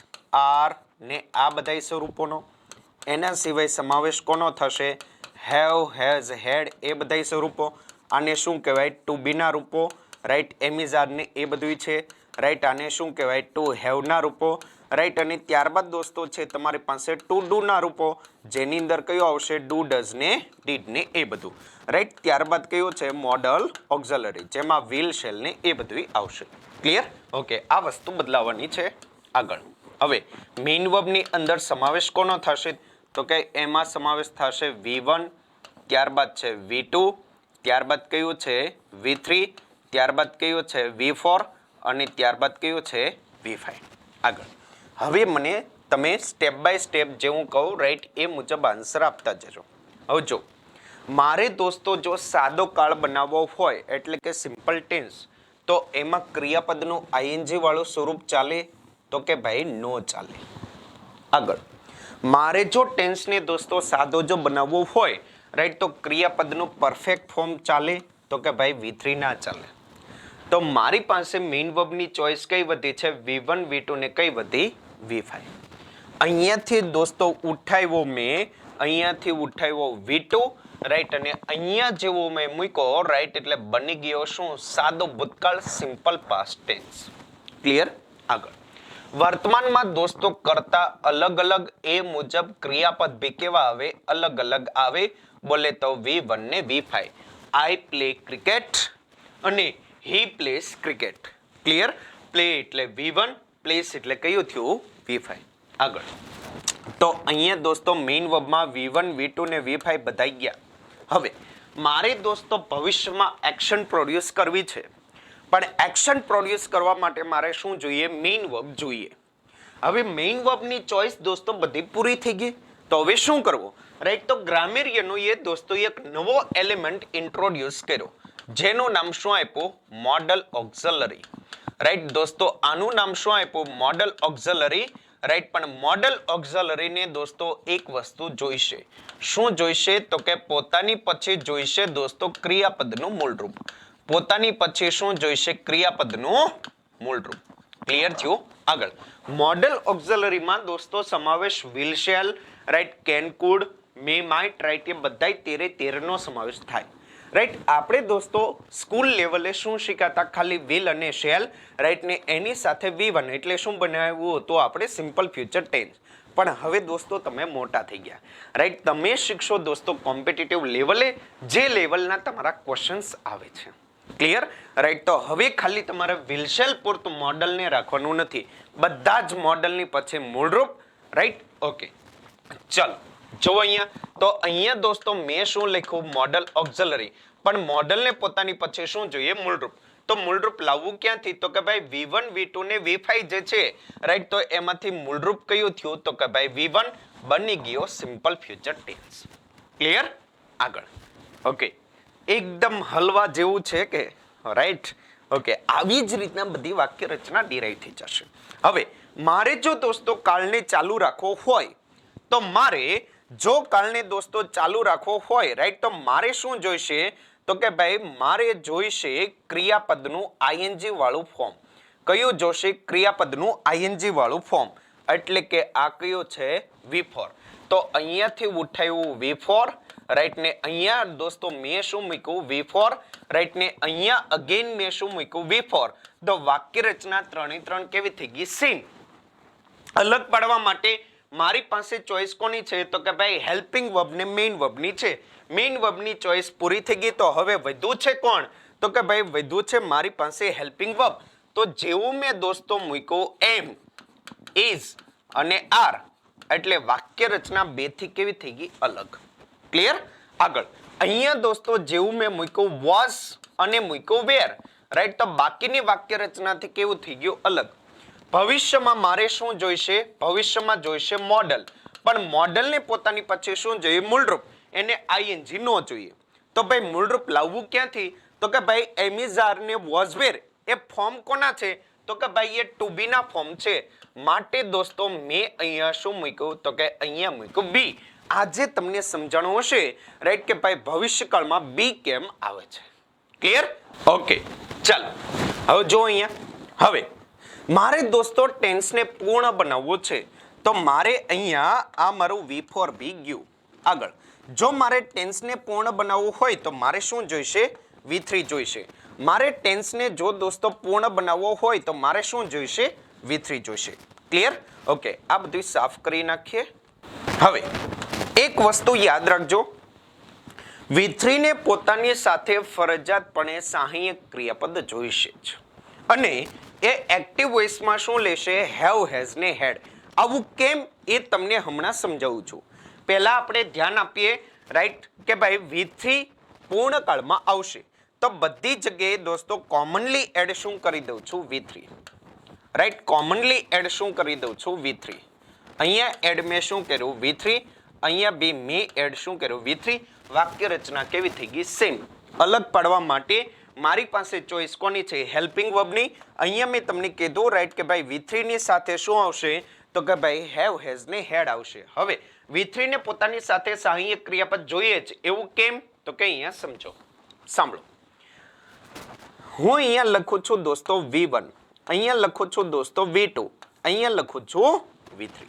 આર ને આ બધાય સ્વરૂપોનો. એના સિવાય સમાવેશ કોનો થશે? હેવ, હેઝ, હેડ એ બધાય સ્વરૂપો. આને શું કહેવાય? ટુ બી ના રૂપો, રાઈટ? એમ, ઇઝ, આર ને એ બધું છે, રાઈટ? આને શું કહેવાય? ટુ હેવ ના રૂપો, રાઈટ, અને ત્યારબાદ દોસ્તો છે તમારી પાસે ટુ ડુ ના રૂપો, જેની અંદર કયો આવશે ડુ, ડઝ ને ડીડ ને એ બધું, રાઈટ. ત્યારબાદ કયો છે મોડલ ઓક્ઝિલરી, જેમાં વિલ, શેલ ને એ બધું આવશે. ક્લિયર? ઓકે, આ વસ્તુ બદલાવાની છે. આગળ હવે મેઇન વર્બની અંદર સમાવેશ કોનો થશે? તો કે એમાં સમાવેશ થશે V1, ત્યારબાદ છે V2, ત્યારબાદ કયું છે V3, ત્યારબાદ કયું છે V4 અને ત્યારબાદ કયું છે V5. આગળ હવે મને તમે સ્ટેપ બાય સ્ટેપ જે હું કહું રાઈટ એ મુજબ આન્સર આપતા જજો. હવે જો મારે દોસ્તો જો સાદો કાળ બનાવવો હોય એટલે કે સિમ્પલ ટેન્સ, તો એમાં ક્રિયાપદનું આઈએનજી વાળું સ્વરૂપ ચાલે? તો કે ભાઈ નો ચાલે. આગળ મારે જો ટેન્સને દોસ્તો સાદો જો બનાવવો હોય રાઈટ, તો ક્રિયાપદનું પરફેક્ટ ફોર્મ ચાલે? તો કે ભાઈ V3 ના ચાલે. તો મારી પાસે મેઇન વર્બની ચોઈસ કઈ વધી છે? V1, V2 ને કઈ વધી? V5. અહીંયાથી દોસ્તો ઉઠાવ્યો મેં, અહીંયાથી ઉઠાવ્યો V2 રાઈટ, અને અહીંયા જેવો મેં મૂક્યો રાઈટ, એટલે બની ગયો શું? સાદો ભૂતકાળ, સિમ્પલ પાસ્ટ ટેન્સ. ક્લિયર? આગળ વર્તમાનમાં દોસ્તો કરતા અલગ અલગ એ મુજબ ક્રિયાપદ ભી કેવા આવે? અલગ અલગ આવે. બોલે તો V1 ને V5. આઈ પ્લે ક્રિકેટ અને હી પ્લેસ ક્રિકેટ. ક્લિયર? પ્લે એટલે V1, પ્લેસ એટલે કયું થયું? V5. આગળ તો અહીંયા દોસ્તો મેઇન વર્બમાં V1, V2 ને V5 બધાઈ ગયા. હવે મારે દોસ્તો ભવિષ્યમાં એક્શન પ્રોડ્યુસ કરવી છે, પણ એક્શન પ્રોડ્યુસ કરવા માટે મારે શું જોઈએ? મેઇન વર્બ જોઈએ. હવે મેઇન વર્બની ચોઈસ દોસ્તો બધી પૂરી થઈ ગઈ. તો હવે શું કરવું? રાઈટ, તો ગ્રામેરિયનો એ દોસ્તો એક નવો એલિમેન્ટ ઇન્ટ્રોડ્યુસ કર્યો, જેનું નામ શું આપ્યું? Model auxiliary. રાઈટ દોસ્તો, આનું નામ શું આપ્યું? Model auxiliary. રાઈટ, પણ મોડલ ઓક્ઝિલરીને દોસ્તો એક વસ્તુ જોઈશે. શું જોઈશે? તો કે પોતાની પછી જોઈશે દોસ્તો ક્રિયાપદનું મૂળરૂપ. પોતાની પછી શું જોઈશે? ક્રિયાપદનું મૂળરૂપ. ક્લિયર થયું? આગળ મોડલ ઓક્ઝિલરીમાં દોસ્તો સમાવેશ will, shall, right, can, could, may, might, right, એ બધાય 13 નો સમાવેશ થાય. રાઈટ, આપણે દોસ્તો સ્કૂલ લેવલે શું શીખાતા? ખાલી વિલ અને શેલ, રાઈટ, ને એની સાથે V1 એટલે શું બનાવ્યું હતું આપણે? Simple future tense. પણ હવે દોસ્તો તમે મોટા થઈ ગયા રાઈટ, તમે શીખશો દોસ્તો કોમ્પિટિટિવ લેવલે, જે લેવલના તમારા ક્વેશ્ચન્સ આવે છે. ક્લિયર? રાઈટ, તો હવે ખાલી તમારે વિલશેલ પૂરતું મોડલને રાખવાનું નથી, બધા જ મોડલની પછી મૂળરૂપ. રાઈટ, ઓકે, ચલો જો અહીંયા, તો અહીંયા દોસ્તો મેં શું લખ્યું? Model auxiliary. પણ મોડલને પોતાની પછી શું જોઈએ? મૂળરૂપ. તો મૂળરૂપ લાવવું ક્યાંથી? તો કે ભાઈ V1, V2 ને V5 જે છે રાઈટ, તો એમાંથી મૂળરૂપ કયું થયું? તો કે ભાઈ V1 બની ગયો સિમ્પલ ફ્યુચર ટેન્સ. ક્લિયર? આગળ ઓકે, એકદમ હલવા જેવું છે કે રાઈટ. ઓકે, આવી જ રીતના બધી વાક્ય રચના ડિરાઈવ થઈ જશે. હવે મારે જો દોસ્તો કાળને ચાલુ રાખવો હોય, તો મારે જો કાળને દોસ્તો ચાલુ રાખવો હોય રાઈટ, તો મારે શું જોઈશે? તો કે ભાઈ મારે જોઈશે ક્રિયાપદનું આઈએનજી વાળું ફોર્મ. કયું જોશે? ક્રિયાપદનું આઈએનજી વાળું ફોર્મ. એટલે કે આ કયો છે? V4. તો અહીંયાથી ઉઠાવ્યું V4 રાઈટ, ને અહીંયા દોસ્તો મેં શું મૂક્યું? V4 રાઈટ, ને અહીંયા અગેન મેં શું મૂક્યું? V4. તો વાક્ય રચના 3 કેવી થઈ ગઈ? સેમ. અલગ પાડવા માટે મારી પાસે ચોઈસ કોની છે? તો કે ભાઈ હેલ્પિંગ વર્બ ને મેઇન વર્બની છે. મેઇન વર્બની ચોઈસ પૂરી થઈ ગઈ. તો હવે વધુ છે કોણ? તો કે ભાઈ વધુ છે મારી પાસે હેલ્પિંગ વર્બ. તો જેવું મેં દોસ્તો મૂક્યું એમ, ઇઝ અને આર, એટલે વાક્ય રચના 2 થી કેવી થઈ ગઈ? અલગ. ક્લિયર? આગળ અહીંયા દોસ્તો જેવું મેં મૂક્યું વોઝ અને મૂક્યું વેર રાઈટ, તો બાકીની વાક્ય રચનાથી કેવું થઈ ગયું? અલગ. ભવિષ્યમાં મારે શું જોઈશે? ભવિષ્યમાં જોઈશે મોડલ. પણ મોડલને પોતાની પછી શું જોઈએ? મૂળરૂપ. એને આઈએનજી નો જોઈએ. તો ભાઈ મૂળરૂપ લાવવું ક્યાંથી? તો કે ભાઈ એમિઝાર ને વોઝ વેર એ ફોર્મ કોના છે? તો કે ભાઈ એ ટુ બી ના ફોર્મ છે. માટે દોસ્તો મેં અહીંયા શું મૂક્યું? તો કે અહીંયા મૂક્યું બી. આજે તમને સમજાણું હશે રાઈટ, કે ભાઈ ભવિષ્યકાળમાં બી કેમ આવે છે. ક્લિયર? ઓકે, ચાલો હવે જો અહીંયા, હવે મારે દોસ્તો ટેન્સને પૂર્ણ બનાવવું છે, તો મારે અહીંયા આ મારું V4 બી ગયું. આગળ જો મારે ટેન્સને પૂર્ણ બનાવવું હોય તો મારે શું જોઈશે? V3 જોઈશે. મારે ટેન્સને જો દોસ્તો પૂર્ણ બનાવવો હોય તો મારે શું જોઈશે? V3 જોઈશે. ક્લિયર? ઓકે, આ બધું સાફ કરી નાખીએ. હવે એક વસ્તુ યાદ રાખજો, V3 ને પોતાની સાથે ફરજિયાતપણે સહાયક ક્રિયાપદ જોઈશે જ, અને એ એક્ટિવ વોઇસમાં શું લેશે? હેવ, હેઝ ને હેડ. આવું કેમ એ તમને હમણાં સમજાવું છું. પહેલા આપણે ધ્યાન આપીએ, રાઈટ, કે ભાઈ V3 પૂર્ણકાળમાં આવશે તો બધી જગ્યાએ દોસ્તો કોમનલી એડ શું કરી દઉં છું? V3. રાઈટ, કોમનલી એડ શું કરી દઉં છું? V3. અહીંયા એડ મેં શું કર્યું? V3. અહીંયા બી મેં એડ શું કર્યું? V3. વાક્ય રચના કેવી થઈ ગઈ? સેમ. અલગ પાડવા માટે મારી પાસે ચોઈસ કોની છે? હેલ્પિંગ વર્બની. અહીંયા મેં તમને કીધું, રાઈટ, કે ભાઈ V3 ની સાથે શું આવશે? તો કે ભાઈ હેવ, હેઝ ને હેડ આવશે. હવે V3 ને પોતાની સાથે સહાયક ક્રિયાપદ જોઈએ જ, એવું કેમ? તો કે અહીંયા સમજો, સાંભળો. હું અહીંયા લખું છું દોસ્તો V1, અહીંયા લખું છું દોસ્તો V2, અહીંયા લખું છું V3.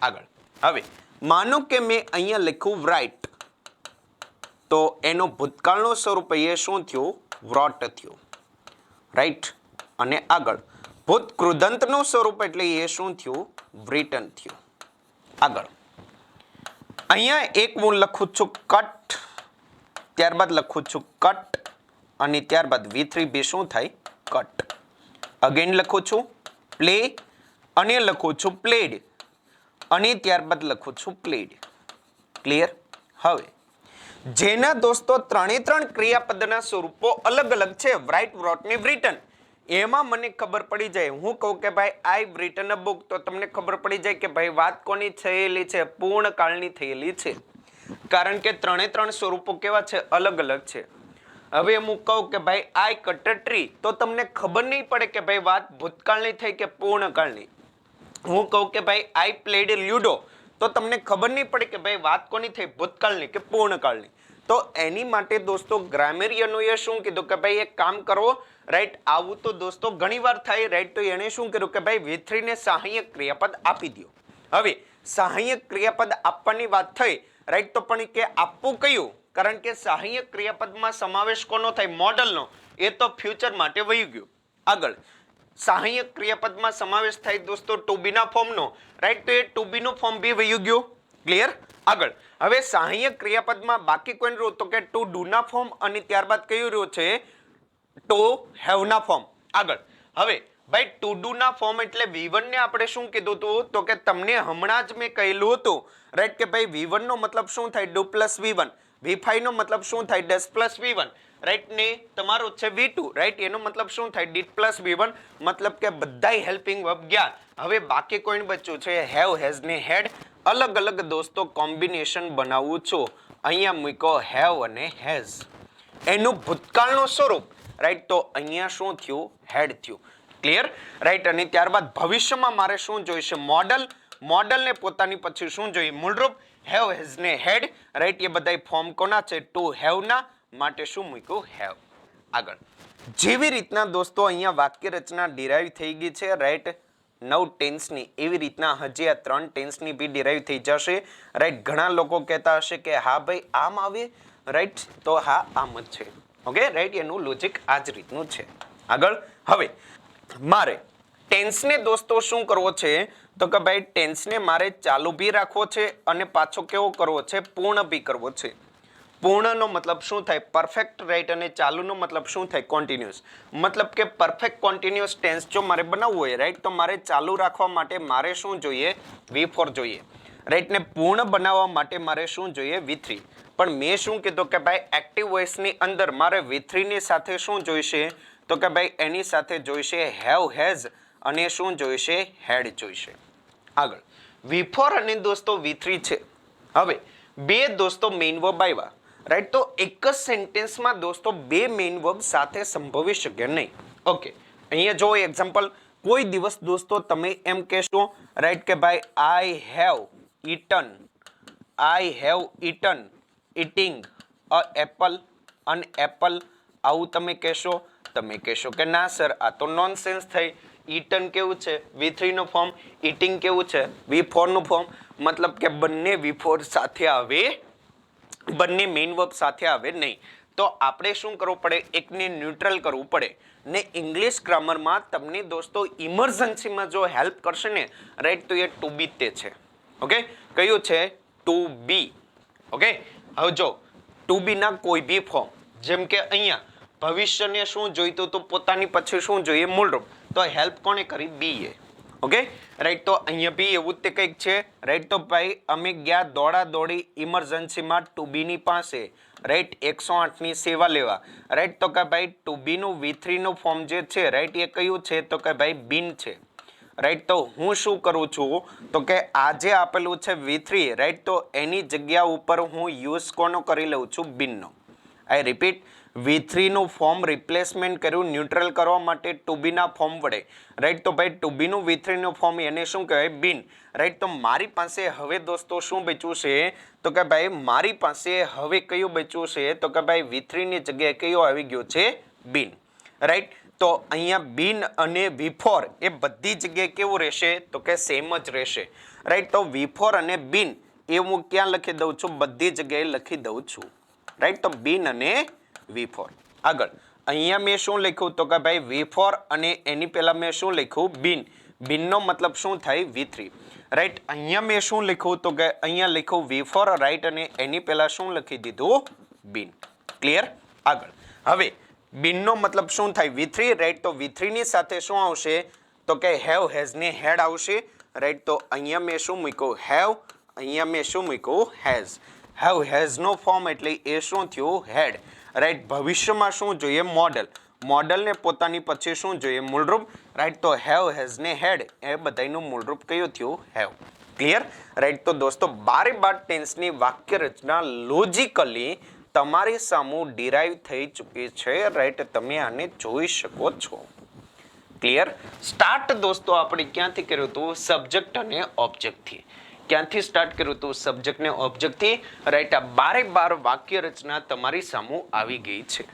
આગળ. હવે માનો કે મેં અહીંયા લખ્યું રાઈટ, તો એનો ભૂતકાળનું સ્વરૂપ અહીંયા શું થયું? વ્રોટ થયું. રાઈટ, અને આગળ ભૂત કૃદંતનું સ્વરૂપ એટલે એ શું થયું? વ્રિટન થયું. આગળ અહીંયા એક હું લખું છું કટ, ત્યારબાદ લખું છું કટ, અને ત્યારબાદ V3 બી શું થાય? કટ. અગેન લખું છું પ્લે, અને લખું છું પ્લેડ, અને ત્યારબાદ લખું છું પ્લેડ. ક્લિયર? હવે જેના દોસ્તો ત્રણે ત્રણ ક્રિયાપદના સ્વરૂપો અલગ અલગ છે, રાઈટ, વ્રોટ ને વ્રિટન, એમાં મને ખબર પડી જાય. હું કહું કે ભાઈ આઈ રિટન અ બુક, તો તમને ખબર પડી જાય કે ભાઈ વાત કોની થયેલી છે? પૂર્ણકાળની થયેલી છે, કારણ કે ત્રણે ત્રણ સ્વરૂપો કેવા છે? અલગ અલગ છે. હવે હું કહું કે ભાઈ આઈ કટ અ ટ્રી, તો તમને ખબર નહીં પડે કે ભાઈ વાત ભૂતકાળની થઈ કે પૂર્ણકાળની. હું કહું કે ભાઈ આઈ પ્લેડ લ્યુડો, તો તમને ખબર નહીં પડે કે ભાઈ વાત કોની થઈ? ભૂતકાળની કે પૂર્ણકાળની. તો એની માટે દોસ્તો ગ્રામેરિયનોએ શું કીધું કે ભાઈ એક કામ કરો, રાઈટ, આવું તો દોસ્તો ઘણીવાર થાય, રાઈટ, તો એણે શું કર્યું કે ભાઈ V3 ને સહાયક ક્રિયાપદ આપી દો. હવે સહાયક ક્રિયાપદ આપવાની વાત થઈ, રાઈટ, તો પણ કે આપવું કયું? કારણ કે સહાયક ક્રિયાપદમાં સમાવેશ કોનો થાય? મોડલનો. એ તો ફ્યુચર માટે વહી ગયું. આગળ સહાયક ક્રિયાપદમાં સમાવેશ થાય દોસ્તો ટુ બી ના ફોર્મનો, રાઈટ, તો એ ટુ બી નું ફોર્મ બી વહી ગયું. ક્લિયર? આગળ હવે સહાયક ક્રિયાપદમાં બાકી કોઈ રહ્યું? તો કે ટુ ડુ ના ફોર્મ, અને ત્યારબાદ કયું રહ્યું છે? ટુ હેવ ના ફોર્મ. આગળ હવે ભાઈ ટુ ડુ ના ફોર્મ એટલે V1 ને આપણે શું કીધું હતું? તો કે તમને હમણાં જ મેં કહેલું હતું, રાઈટ, કે ભાઈ V1 નો મતલબ શું થાય? Do plus V1. V5 નો મતલબ શું થાય? Does plus V1. રાઈટ, ને તમારું છે V2, રાઈટ, એનો મતલબ શું થાય? Did plus V1. મતલબ કે બધાય હેલ્પિંગ વર્બ ગયા. હવે બાકી કોઈ બચ્યું છે? હેવ, હેઝ ને હેડ. અલગ અલગ દોસ્તો કોમ્બિનેશન બનાવું છું. અહીંયા મૂકો હેવ અને હેઝ, એનું ભૂતકાળનું સ્વરૂપ, રાઈટ, તો અહીંયા શું થયું? હેડ થયું. ક્લિયર? રાઈટ, અને ત્યારબાદ ભવિષ્યમાં મારે શું જોઈશે? મોડલ. મોડલને પોતાની પછી શું જોઈએ? મૂળરૂપ. હેવ, હેઝ ને હેડ, રાઈટ, એ બધાય ફોર્મ કોના છે? ટુ હેવ ના, માટે શું મૂક્યું? હેવ. આગળ જેવી રીતના દોસ્તો અહીંયા વાક્ય રચના ડિરાઈવ થઈ ગઈ છે, રાઈટ, 9 ટેન્સની, એવી રીતના હજી આ 3 ટેન્સની બી ડિરાઈવ થઈ જશે, રાઈટ. ઘણા લોકો કહેતા હશે કે હા ભાઈ આમ આવે, રાઈટ, તો હા આમ જ છે. ઓકે, રાઈટ, એનું લોજિક આ જ રીતનું છે. આગળ હવે મારે ટેન્સને દોસ્તો શું કરવો છે? તો કે ભાઈ ટેન્સને મારે ચાલુ બી રાખવો છે, અને પાછો કેવો કરવો છે? પૂર્ણ બી કરવો છે. પૂર્ણનો મતલબ શું થાય? પરફેક્ટ, રાઈટ, અને ચાલુનો મતલબ શું થાય? કોન્ટિન્યુઅસ. મતલબ કે પરફેક્ટ કોન્ટિન્યુઅસ ટેન્સ જો મારે બનાવવું હોય, રાઈટ, તો મારે ચાલુ રાખવા માટે મારે શું જોઈએ? V4 જોઈએ, રાઈટ, ને પૂર્ણ બનાવવા માટે મારે શું જોઈએ? V3. પણ મેં શું કીધું કે ભાઈ એક્ટિવ વોઇસની અંદર મારે V3 ની સાથે શું જોઈશે? તો કે ભાઈ એની સાથે જોઈશે હેવ, હેઝ, અને શું જોઈશે? હેડ જોઈશે. આગળ V4 અને દોસ્તો V3 છે. હવે બે દોસ્તો મેઇન વર્બ આવ્યા, રાઈટ, તો એક જ સેન્ટેન્સમાં દોસ્તો બે મેઇન વર્બ સાથે સંભવી શકે નહીં. ઓકે, અહીંયા જો એક્ઝામ્પલ, કોઈ દિવસ દોસ્તો તમે એમ કહેશો, રાઈટ, કે ભાઈ I have eaten eating a apple, an apple, આવું તમે કહેશો? તમે કહેશો કે ના સર, આ તો નોનસેન્સ થઈ. eaten કેવું છે? V3 નું ફોર્મ. eating કેવું છે? V4 નું ફોર્મ. મતલબ કે બંને V4 સાથે આવે, બંને મેઇન વર્બ સાથે આવે નહીં. તો આપણે શું કરવું પડે, એકને ન્યુટ્રલ કરવું પડે ને ઇંગ્લિશ ગ્રામરમાં તમને દોસ્તો ઇમરજન્સીમાં જો હેલ્પ કરશે ને રાઈટ તો એ ટુ બી તે છે. ઓકે, કયું છે ટુ બી. ઓકે, હવે જો ટુ બી ના કોઈ બી ફોર્મ, જેમ કે અહીંયા ભવિષ્યને શું જોઈતું તો પોતાની પછી શું જોઈએ મૂળરૂપ, તો હેલ્પ કોને કરી, બી એ. ઓકે રાઈટ, તો અહીંયા બી એવું જ તે કંઈક છે રાઈટ. તો ભાઈ અમે ગયા દોડા દોડી ઇમરજન્સીમાં ટુ બી ની પાસે રાઈટ 108 ની સેવા લેવા રાઈટ. તો કે ભાઈ ટુ બી નું V3 નું ફોર્મ જે છે રાઈટ એ કયું છે તો કે ભાઈ બીન છે રાઈટ. તો હું શું કરું છું તો કે આ જે આપેલું છે V3 રાઈટ, તો એની જગ્યા ઉપર હું યુઝ કોનો કરી લઉં છું, બીનનો. આઈ રિપીટ, V3 નું ફોર્મ રિપ્લેસમેન્ટ કર્યું ન્યુટ્રલ કરવા માટે ટુ બી ના ફોર્મ વડે રાઈટ. તો ભાઈ ટુ બી નું V3 નું ફોર્મ એને શું કહેવાય, બીન રાઈટ. તો મારી પાસે હવે દોસ્તો શું બચ્યું છે તો કે ભાઈ મારી પાસે હવે કયું બચ્યું છે તો કે ભાઈ V3 ની જગ્યાએ કયો આવી ગયો છે, બીન રાઈટ. તો અહીંયા બીન અને V4 એ બધી જગ્યાએ કેવું રહેશે તો કે સેમ જ રહેશે રાઈટ. તો V4 અને બીન એ હું ક્યાં લખી દઉં છું, બધી જગ્યાએ લખી દઉં છું રાઈટ. તો બીન અને V4. આગળ અહીંયા મેં શું લખ્યું તો કે ભાઈ V4 અને એની પહેલા મેં શું લખ્યું, બીન. બીનનો મતલબ શું થાય, V3 રાઈટ. અહીંયા મેં શું લખ્યું તો કે અહીંયા લખ્યું V4 રાઈટ અને એની પહેલા શું લખી દીધું, બીન. ક્લિયર. આગળ હવે બીનનો મતલબ શું થાય, V3 રાઈટ. તો V3 ની સાથે શું આવશે તો કે હેવ હેઝ ને હેડ આવશે રાઈટ. તો અહીંયા મેં શું મૂક્યું, હેવ. અહીંયા મેં શું મૂક્યું, હેઝ. હેવ હેઝ નો ફોર્મ એટલે એ શું થયું, હેડ રાઈટ. ભવિષ્યમાં શું જોઈએ, મોડલ. મોડલને પોતાની પછી શું જોઈએ, મૂળરૂપ રાઈટ. તો હેવ હેઝ ને હેડ એ બધાનું મૂળરૂપ કયું થયું, હેવ. Clear right. તો દોસ્તો 12 ટેન્સની વાક્ય રચના લોજિકલી તમારી સામું ડિરાઈવ થઈ ચૂકી છે રાઈટ. તમે આને જોઈ શકો છો. ક્લિયર. સ્ટાર્ટ દોસ્તો આપણે ક્યાંથી કર્યું હતું, સબ્જેક્ટ અને ઓબ્જેક્ટથી. ક્યાંથી સ્ટાર્ટ કર્યું હતું, સબ્જેક્ટ ને ઓબ્જેક્ટથી રાઈટ. આ 12 વાક્ય રચના તમારી સામું આવી ગઈ છે.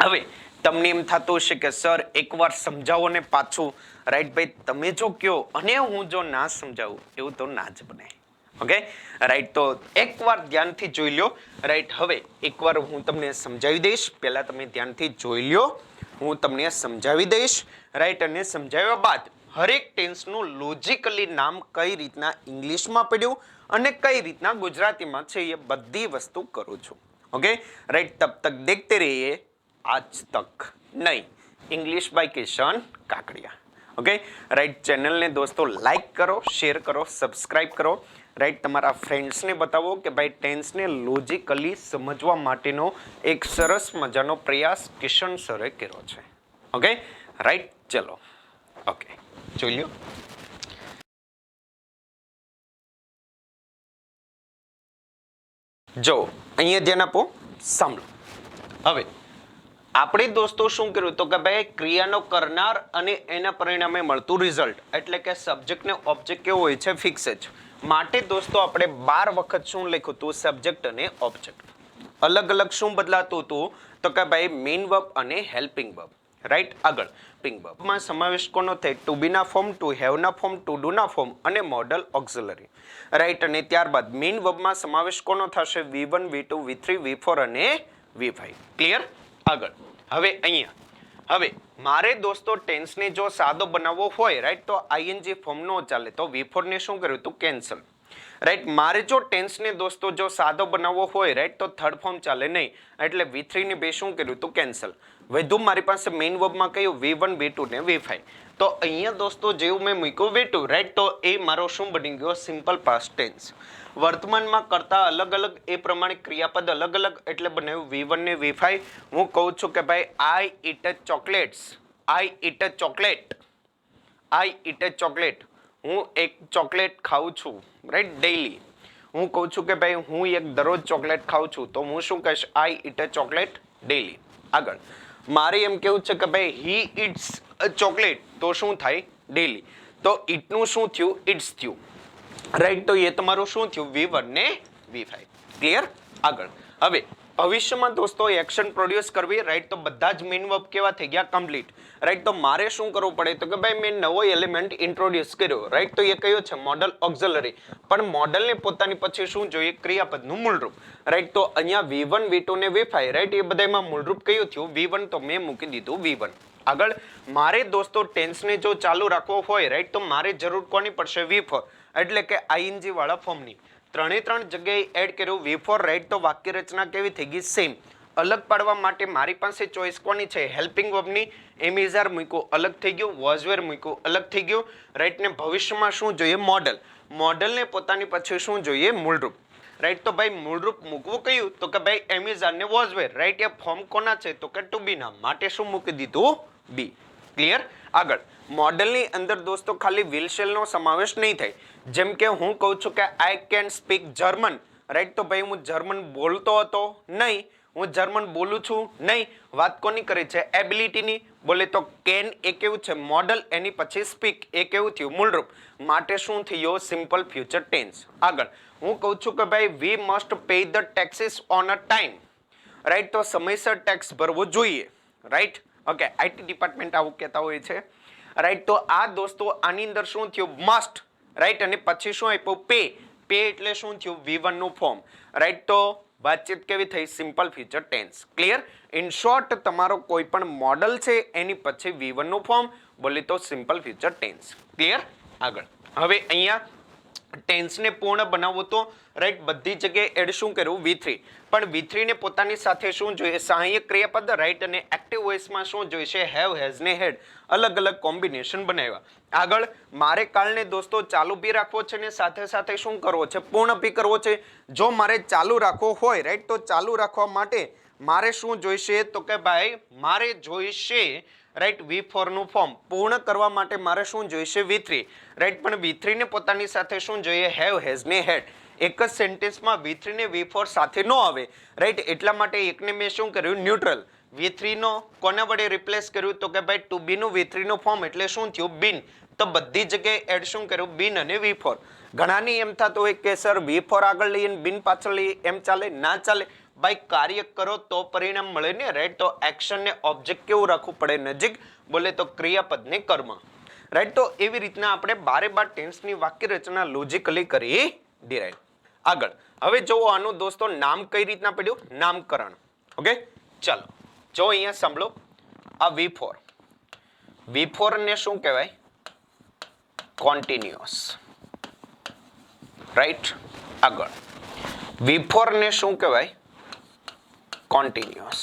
હવે તમને એમ થતું હશે કે સર એકવાર સમજાવો ને પાછું રાઈટ. ભાઈ તમે જો કયો અને હું જો ના સમજાવું એવું તો ના જ બને. Okay right. તો એકવાર ધ્યાનથી જોઈ લ્યો રાઈટ. હવે એકવાર હું તમને સમજાવી દઈશ, પહેલા તમે ધ્યાનથી જોઈ લ્યો, હું તમને સમજાવી દઈશ રાઈટ. અને સમજાવ્યા બાદ હરેક ટેન્સનું લોજિકલી નામ કઈ રીતના ઇંગ્લિશમાં પડ્યું અને કઈ રીતના ગુજરાતીમાં છે એ બધી વસ્તુ કરું છું. Okay right. તબ તક દેખતે રહીએ આજ તક નહીં, English by Kishan Kakadiya. Okay right. ચેનલને દોસ્તો લાઈક કરો, શેર કરો, સબસ્ક્રાઇબ કરો રાઈટ. તમારા ફ્રેન્ડ્સને બતાવો કે ભાઈ ટેન્સને લોજિકલી સમજવા માટેનો એક સરસ મજાનો પ્રયાસ કિશન સરે કર્યો છે. Okay right. ચલો ઓકે જોઈ લો. જો અહીંયા ધ્યાન આપો, સાંભળો. હવે આપણે દોસ્તો શું કર્યું તો કે ભાઈ ક્રિયાનો કરનાર અને એના પરિણામે મળતું રિઝલ્ટ એટલે કે સબ્જેક્ટ ને ઓબ્જેક્ટ કેવો હોય છે, ફિક્સ જ. માટે દોસ્તો આપણે 12 વખત શું લખ્યું હતું, સબ્જેક્ટ અને ઓબ્જેક્ટ. અલગ અલગ શું બદલાતું હતું તો કે ભાઈ મેઇન વર્બ અને હેલ્પિંગ વર્બ રાઈટ. આગળ પિંગ વર્બમાં સમાવેશ કોનો થાય, ટુ બી ના ફોર્મ, ટુ હેવ ના ફોર્મ, ટુ ડુ ના ફોર્મ અને મોડલ ઓક્ઝિલરી રાઈટ. અને ત્યારબાદ મેઇન વર્બમાં સમાવેશ કોનો થશે, V1 V2 V3 V4 અને V5. ક્લિયર. આગળ હવે અહીંયા હવે મારે દોસ્તો ટેન્સને જો સાદો બનાવવો હોય રાઈટ તો ING ફોર્મ નો ચાલે તો V4 ને શું કર્યું તું, કેન્સલ રાઈટ. મારે જો ટેન્સને દોસ્તો જો સાદો બનાવવો હોય રાઈટ તો થર્ડ ફોર્મ ચાલે નહીં એટલે V3 ને બે શું કર્યું તું, કેન્સલ. વધુ મારી પાસે મેઇન વર્બમાં કયું, V1 V2 ને V5. તો અહીંયા દોસ્તો જેવું મેં મૂક્યું V2 રાઈટ તો એ મારો શું બની ગયો, સિમ્પલ પાસ્ટ ટેન્સ. વર્તમાનમાં કરતા અલગ અલગ એ પ્રમાણે ક્રિયાપદ અલગ અલગ એટલે બનાવ્યું V1 ને V5. હું કહું છું કે ભાઈ આઈ ઈટ ચોકલેટ્સ, આઈ ઈટ ચોકલેટ, આઈ ઈટ ચોકલેટ. હું એક ચોકલેટ ખાઉં છું રાઈટ ડેઈલી. હું કહું છું કે ભાઈ હું એક દરરોજ ચોકલેટ ખાઉં છું તો હું શું કહીશ, આઈ ઈટ ચોકલેટ ડેઈલી. આગળ મારે એમ કેવું છે કે ભાઈ હી ઈટ્સ ચોકલેટ તો શું થાય, ડેઈલી. તો ઈટનું શું થયું, ઇટ્સ થયું રાઈટ. તો એ તમારું શું થયું, V1 ને V5. ક્લિયર. આગળ હવે ભવિષ્યમાં દોસ્તો એક્શન પ્રોડ્યુસ કરવી, રાઈટ, તો બધા જ મેઇન વર્બ કેવા થઈ ગયા? Complete, right. તો મારે શું કરવું પડે? તો કે ભાઈ મેં નવો એલિમેન્ટ ઇન્ટ્રોડ્યુસ કર્યો, રાઈટ. તો એ કયો છે? Model auxiliary. પણ મોડલને પોતાની પછી શું જોઈએ? ક્રિયાપદનું મૂળરૂપ, રાઈટ. તો અહીંયા V1 V2 ને V5, રાઈટ, એ બધામાં મૂળરૂપ કયું થયું? V1. તો મેં મૂકી દીધું V1. આગળ મારે દોસ્તો ટેન્સને જો ચાલુ રાખવો હોય, રાઈટ, તો મારે જરૂર કોની પડશે? V4, એટલે કે ING વાળા ફોર્મની. ત્રણે ત્રણ જગ્યાએ એડ કર્યું V4, રાઈટ. તો વાક્ય રચના કેવી થઈ ગઈ? સેમ. અલગ પાડવા માટે મારી પાસે ચોઈસ કોની છે? હેલ્પિંગ વર્બની. એમિઝાર મૂક્યું, અલગ થઈ ગયું. વોઝવેર મૂક્યું, અલગ થઈ ગયું, રાઈટ. ને ભવિષ્યમાં શું જોઈએ? મોડલ. મોડલને પોતાની પછી શું જોઈએ? મૂળરૂપ, રાઈટ. તો ભાઈ મૂળરૂપ મૂકવું કયું? તો કે ભાઈ એમિઝાર ને વોઝવેર, રાઈટ. એ ફોર્મ કોના છે? તો કે ટુ બી ના, માટે શું મૂકી દીધું? બી. ક્લિયર? આગળ મોડલની અંદર દોસ્તો ખાલી વિલ શેલ નો સમાવેશ નહીં થાય. જેમ કે હું કહું છું કે I can speak German, right. તો ભાઈ હું જર્મન બોલતો હતો? નહીં. હું જર્મન બોલું છું? નહીં. વાત કોની કરી છે? એબિલિટીની. બોલે તો કેન એ કેવું છે? મોડલ. એની પછી સ્પીક એ કેવું થયું? મૂળરૂપ. માટે શું થયું? Simple future tense. આગળ હું કહું છું કે ભાઈ we must pay the taxes on a time, right. તો સમયસર ટેક્સ ભરવો જોઈએ, રાઈટ. ઓકે, IT ડિપાર્ટમેન્ટ આવું કહેતા હોય છે, રાઈટ. તો આ દોસ્તો આની અંદર શું થયું? Must, right. અને પછી શું આપ્યું? પે. પે એટલે શું થયું? V1 નું ફોર્મ, રાઈટ. તો વાતચીત કેવી થઈ? Simple future tense. Clear? In short તમારો કોઈ પણ મોડલ છે એની પછી V1 નું ફોર્મ, બોલે તો સિમ્પલ ફ્યુચર ટેન્સ. ક્લિયર? આગળ હવે અહીંયા ટેન્સને પૂર્ણ બનાવવું તો, રાઈટ, બધી જગ્યાએ એડ શું કર્યું? V3. પણ V3 ને પોતાની સાથે શું જોઈએ? સહાયક ક્રિયાપદ, રાઈટ. અને એક્ટિવ વોઇસમાં શું જોઈશે? હેવ, હેઝ ને હેડ. અલગ અલગ કોમ્બિનેશન બનાવ્યા. આગળ મારે કાલને દોસ્તો ચાલુ બી રાખવો છે ને સાથે સાથે શું કરવો છે? પૂર્ણ બી કરવો છે. જો મારે ચાલુ રાખવો હોય, રાઈટ, તો ચાલુ રાખવા માટે મારે શું જોઈશે? તો કે ભાઈ મારે જોઈશે, રાઈટ, V4 નું ફોર્મ. પૂર્ણ કરવા માટે મારે શું જોઈશે? V3, right. પણ V3 ને પોતાની સાથે શું જોઈએ? હેવ, હેઝ ને હેડ. એક જ સેન્ટેન્સમાં V3 ને V4 સાથે ન આવે, રાઈટ. એટલા માટે એકને મેં શું કર્યું? ન્યુટ્રલ. V3 નો કોના વડે રિપ્લેસ કર્યું? તો કે ભાઈ ટુ બી નું V3 નું ફોર્મ એટલે શું થયું? બીન. તો બધી જગ્યાએ એડ શું કર્યું? બીન અને V4. ઘણાની એમ થતું હોય કે સર V4 આગળ લઈએ ને બીન પાછળ લઈએ, એમ ચાલે? ના ચાલે ભાઈ. કાર્ય કરો તો પરિણામ મળે ને, રાઈટ. તો એક્શન ને ઓબ્જેક્ટ કેવું રાખવું પડે? નજીક. બોલે તો ક્રિયાપદ ને કર્મ, રાઈટ. તો એવી રીતના આપણે 12 ટેન્સની વાક્ય રચના લોજિકલી કરી ડિરાઈવ. આગળ હવે જોવો આનું દોસ્તો નામ કઈ રીતના પડ્યું? નામકરણ. ઓકે, ચાલો જો અહીંયા સાંભળો. આ V4. V4 ને શું કહેવાય? કોન્ટિન્યુઅસ, રાઈટ. આગળ V4 ને શું કહેવાય? કોન્ટિન્યુઅસ.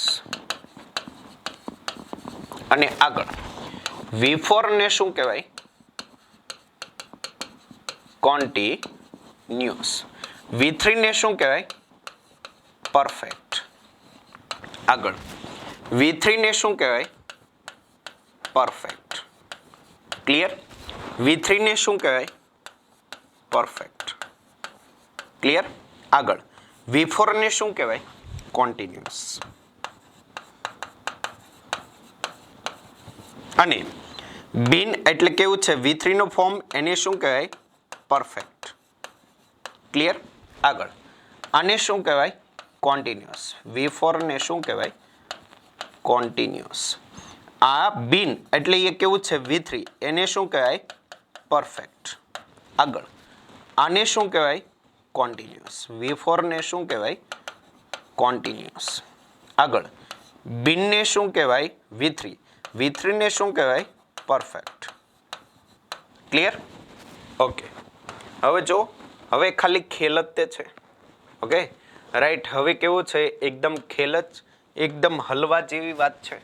અને આગળ V4 ને શું કહેવાય? કોન્ટિન્યુઅસ. V3 ને શું કહેવાય? પરફેક્ટ. આગળ V3 ને શું કહેવાય? પરફેક્ટ. ક્લિયર? V3 ને શું કહેવાય? પરફેક્ટ. ક્લિયર? આગળ V4 ને શું કહેવાય? કોન્ટિન્યુઅસ. અને બીન એટલે કેવું છે? V3 નો ફોર્મ, એને શું કહેવાય? પરફેક્ટ. ક્લિયર? આગળ આને શું કહેવાય? કોન્ટિન્યુઅસ. V4 ને શું કહેવાય? કોન્ટિન્યુઅસ. આ બીન એટલે એ કેવું છે? V3, એને શું કહેવાય? પરફેક્ટ. આગળ આને શું કહેવાય? કોન્ટિન્યુઅસ. V4 ને શું કહેવાય? કોન્ટિન્યુઅસ. આગળ બીન ને શું કહેવાય? V3. V3 ને શું કહેવાય? પરફેક્ટ. ક્લિયર? ઓકે. હવે જો હવે ખાલી ખેલ જ તે છે. Okay, right. હવે કેવું છે? એકદમ ખેલ જ, એકદમ હલવા જેવી વાત છે.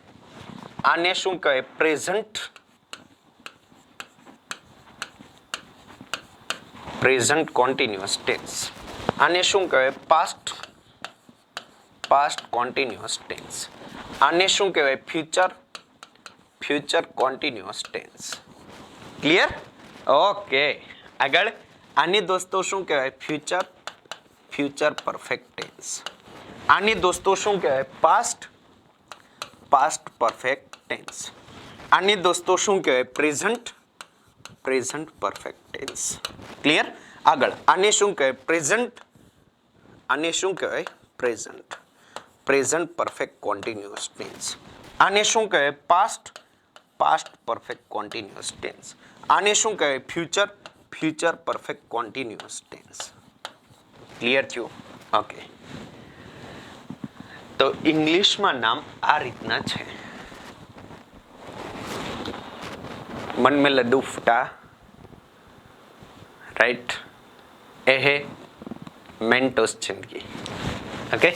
આને શું કહેવાય? પ્રેઝન્ટ. Present continuous tense. આને શું કહેવાય? પાસ્ટ. Past continuous tense. આને શું કહેવાય? Future. Future continuous tense. Clear? Okay. આગળ આને દોસ્તો શું કહેવાય? ફ્યુચર. Future perfect tense. આને દોસ્તો શું કહેવાય? પાસ્ટ. Past perfect tense. આને દોસ્તો શું કહેવાય? Present. Present perfect tense. Clear? આગળ આને શું કહેવાય? પ્રેઝન્ટ. આને શું કહેવાય? Present, present perfect continuous tense. આને શું કહેવાય? Past, past perfect continuous tense. આને શું કહેવાય? Future, future perfect continuous tense. Clear થયું? ઓકે. તો ઇંગ્લિશમાં નામ આ રીતના છે. मन में लड्डू फूटा, राइट, एहे मेंटोस जिंदगी. ओके,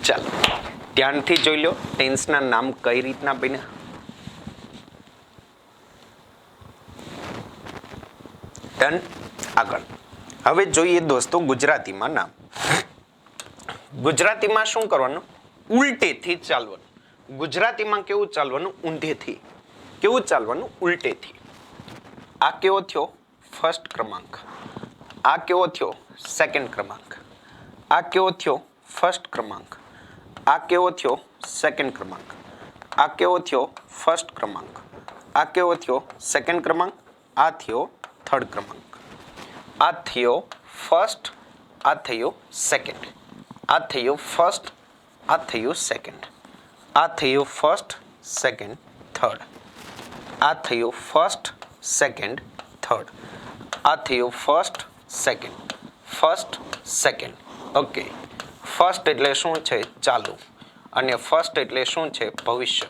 चलो ધ્યાનથી જોઈ લો ટેન્સના નામ કઈ રીતના બન્યા. ડન. આગળ હવે જોઈએ દોસ્તો ગુજરાતીમાં નામ. ગુજરાતીમાં શું કરવાનું? ઉલટેથી ચાલવાનું. ગુજરાતીમાં કેવું ચાલવાનું? ઊંધેથી. કેવું ચાલવાનું? ઉલટેથી. આ કેવો થયો? ફર્સ્ટ ક્રમાંક. આ કેવો થયો? સેકન્ડ ક્રમાંક. આ કેવો થયો? ફર્સ્ટ ક્રમાંક. આ કેવો થયો? સેકન્ડ ક્રમાંક. આ કેવો થયો? ફર્સ્ટ ક્રમાંક. આ કેવો થયો? સેકન્ડ ક્રમાંક. આ થયો થર્ડ ક્રમાંક. આ થયો ફર્સ્ટ. આ થયો સેકન્ડ. આ થયો ફર્સ્ટ. આ થયો સેકન્ડ. આ થયો ફર્સ્ટ, સેકન્ડ, થર્ડ. આ થયો ફર્સ્ટ, સેકન્ડ, થર્ડ. આ થયો first, second, first, second. Okay. First એટલે શું છે? ચાલુ. અને ફર્સ્ટ એટલે શું છે? ભવિષ્ય.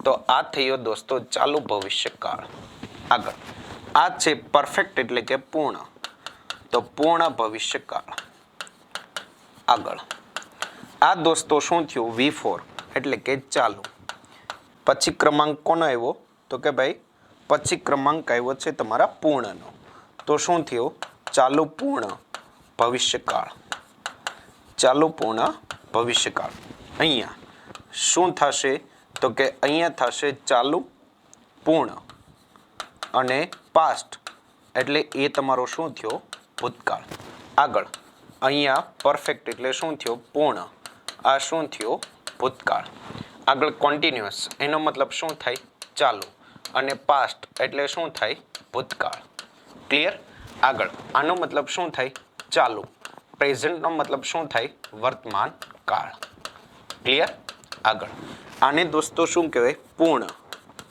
તો આ થયો દોસ્તો ચાલુ ભવિષ્યકાળ. આગળ આ છે પરફેક્ટ એટલે કે પૂર્ણ. તો પૂર્ણ ભવિષ્યકાળ. આગળ આ દોસ્તો શું થયું? V4 એટલે કે ચાલુ. પછી ક્રમાંક કોનો આવ્યો? તો કે ભાઈ પછી ક્રમાંક આવ્યો છે તમારા પૂર્ણનો. તો શું થયું? ચાલુ પૂર્ણ ભવિષ્યકાળ. ચાલુ પૂર્ણ ભવિષ્યકાળ. અહીંયા શું થશે? તો કે અહીંયા થશે ચાલુ પૂર્ણ અને પાસ્ટ એટલે એ તમારો શું થયો? ભૂતકાળ. આગળ અહીંયા પરફેક્ટ એટલે શું થયો? પૂર્ણ. આ શું થયો? ભૂતકાળ. આગળ કોન્ટિન્યુઅસ એનો મતલબ શું થાય? ચાલુ. અને પાસ્ટ એટલે શું થાય? ભૂતકાળ. ક્લિયર? આગળ આનો મતલબ શું થાય? ચાલુ. પ્રેઝન્ટનો મતલબ શું થાય? વર્તમાન કાળ. ક્લિયર? આગળ આને દોસ્તો શું કહેવાય? પૂર્ણ.